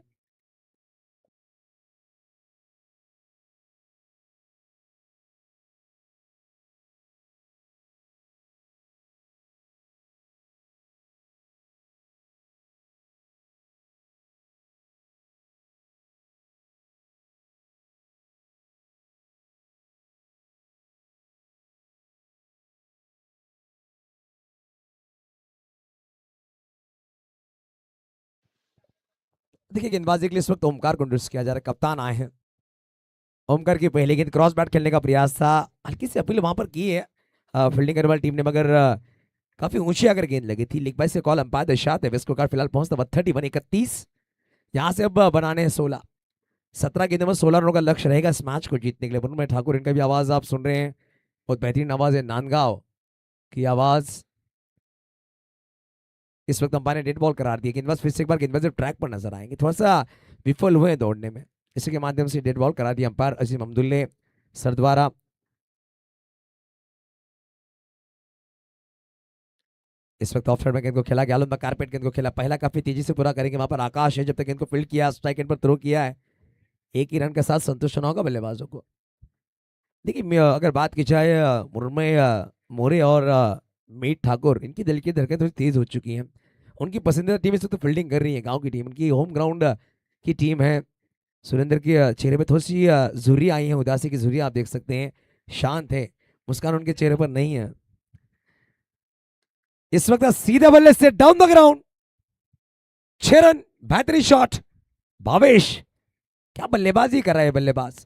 देखिए गेंदबाजी के लिए इस वक्त ओमकार को इंट्रोड्यूस किया जा रहा है, कप्तान आए हैं। ओमकार की पहली गेंद क्रॉस बैट खेलने का प्रयास था, हल्की सी अपील वहां पर की है फील्डिंग करने वाली टीम ने, मगर काफी ऊंची अगर गेंद लगी थी। लीग बाई से कॉल अंपायर दर्शाते वेस्ट को फिलहाल पहुंचता 31 31। यहाँ से अब बनाने हैं 16, 17 गेंदों में 16 रनों का लक्ष्य रहेगा इस मैच को जीतने के लिए। वरुण ठाकुर इनका भी आवाज आप सुन रहे हैं, बहुत बेहतरीन आवाज है, नांदगांव की आवाज। इस वक्त अंपायर ने डेड बॉल करार दिया। गेंदबाज फिर से एक बार गेंदबाज ट्रैक पर नजर आएंगे, थोड़ा सा विफल हुए दौड़ने में, इसी के माध्यम से डेड बॉल करा दिया अंपायर अजीम अब्दुल ने सर द्वारा। इस वक्त ऑफ साइड में गेंद को खेला गया, आलम कारपेट गेंद को खेला, पहला काफी तेजी से पूरा करेंगे वहां पर आकाश है, जब तक गेंद को फील्ड किया, स्ट्राइक एंड पर थ्रो किया है, एक ही रन के साथ संतुष्ट होना होगा बल्लेबाजों को। देखिए अगर बात की जाए मुरमय मोरे और मीत ठाकुर, इनकी दिल की धड़कन थोड़ी तेज हो चुकी हैं। उनकी पसंदीदा टीम इस वक्त फील्डिंग कर रही है, गांव की टीम, उनकी होम ग्राउंड की टीम है। सुरेंद्र के चेहरे पे थोड़ी सी झुर्री आई है, उदासी की झुर्री आप देख सकते हैं, शांत है, मुस्कान उनके चेहरे पर नहीं है। इस वक्त सीधे बल्ले से डाउन द ग्राउंड 6 रन, बेहतरीन शॉट। भावेश क्या बल्लेबाजी कर रहा है बल्लेबाज।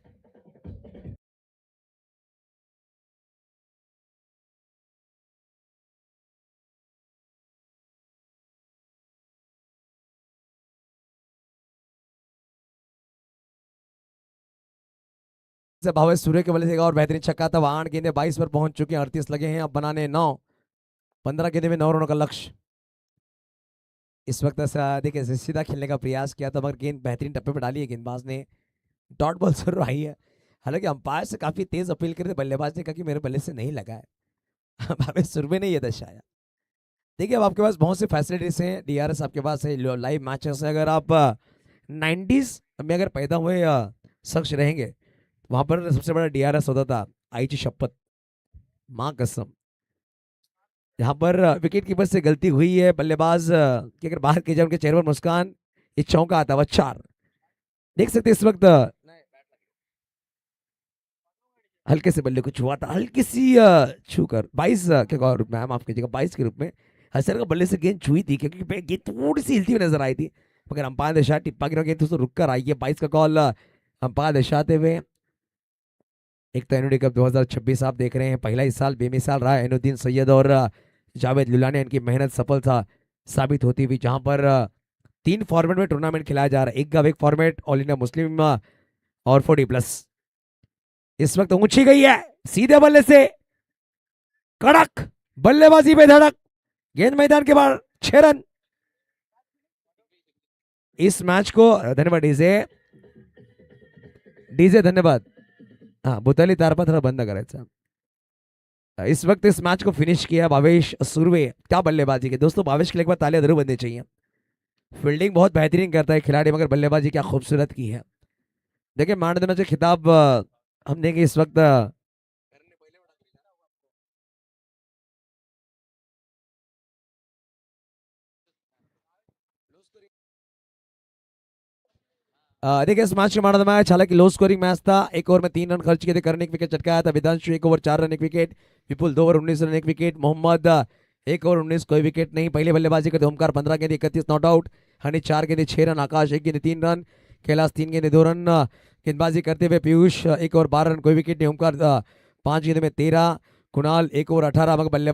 से भावेश सूर्य के बल्ले से और बेहतरीन छक्का था, वहां गेंदे 22 पर पहुंच चुके हैं, 38 लगे हैं, अब बनाने 9, 15 गेंदे में 9 रनों का लक्ष्य। इस वक्त देखिए सीधा खेलने का प्रयास किया था, मगर गेंद बेहतरीन टप्पे पर डाली है गेंदबाज ने, डॉट बॉल जरूर आई है। हालांकि अंपायर से काफी तेज अपील करे, बल्लेबाज ने कहा कि मेरे बल्ले से नहीं लगा है। भावेश सूर्य ने यह दर्शाया। देखिए अब आपके पास बहुत सी फैसिलिटीज हैं, डीआरएस आपके पास है, लाइव मैचेस है। अगर आप 90s में अगर पैदा हुए शख्स रहेंगे, वहां पर सबसे बड़ा डीआरएस होता था, आईची शपथ, मां कसम। यहाँ पर विकेट कीपर से गलती हुई है, बल्लेबाज की अगर बाहर की जाए, उनके चेहरे पर मुस्कान, ये चौका आता हुआ 4। देख सकते इस वक्त हल्के से बल्ले को छुआ था, हल्की सी छूकर 22 के रूप में, माफ कीजिएगा 22 के रूप में हसर का बल्ले से गेंद छुई थी, क्योंकि गेंद थोड़ी सी हिलती हुई नजर आई थी, मगर अंपायर ने शायद टिप्पा गिरा, गेंद रुक कर आई है। 22 का कॉल अंपायर दर्शाते हुए। एक तो एनओडी कप 2026 आप देख रहे हैं, पहला ही साल बेमिसाल रहा है एनुद्दीन सैयद और जावेद लुलानी, इनकी मेहनत सफल साबित होती हुई, जहां पर 3 फॉर्मेट में टूर्नामेंट खिलाया जा रहा है, एक गव एक फॉर्मेट, ऑल इंडिया मुस्लिम और 40+। इस वक्त ऊंची गई है, सीधे बल्ले से कड़क बल्लेबाजी पे धड़क, गेंद मैदान के बाहर, 6 रन। इस मैच को धन्यवाद डीजे धन्यवाद। हाँ बुताली तारपत्र बंद करायचा। इस वक्त इस मैच को फिनिश किया भावेश सुरवे, क्या बल्लेबाजी के दोस्तों, भावेश के लिए एक बार तालियां जरूर बननी चाहिए। फील्डिंग बहुत बेहतरीन करता है खिलाड़ी, मगर बल्लेबाजी क्या खूबसूरत की है। देखिए मैन ऑफ द मैच खिताब हम देंगे इस वक्त देखिए इस मैच के मैन ऑफ द मैच, हालांकि लो स्कोरिंग मैच था, 1 ओवर में 3 रन खर्च किए थे, करने एक विकेट चटकाया था, Vidhanshu 1 over 4 run 1 wicket, Vipul 2 over 19 run 1 wicket, Mohammad 1 over 19 कोई विकेट नहीं। पहले बल्लेबाजी करते ओमकार 15 गेंदे 31 नॉट आउट, हनी 4 गेंदे 6 रन, आकाश 1 गेंदे 3 रन, कैलाश 3 गेंदे 2 रन। गेंदबाजी करते हुए पीयूष 1 ओवर 12 रन कोई विकेट नहीं, ओमकार 5 गेंदे में 13, कुणाल 1 ओवर 18, मगर बल्लेबाज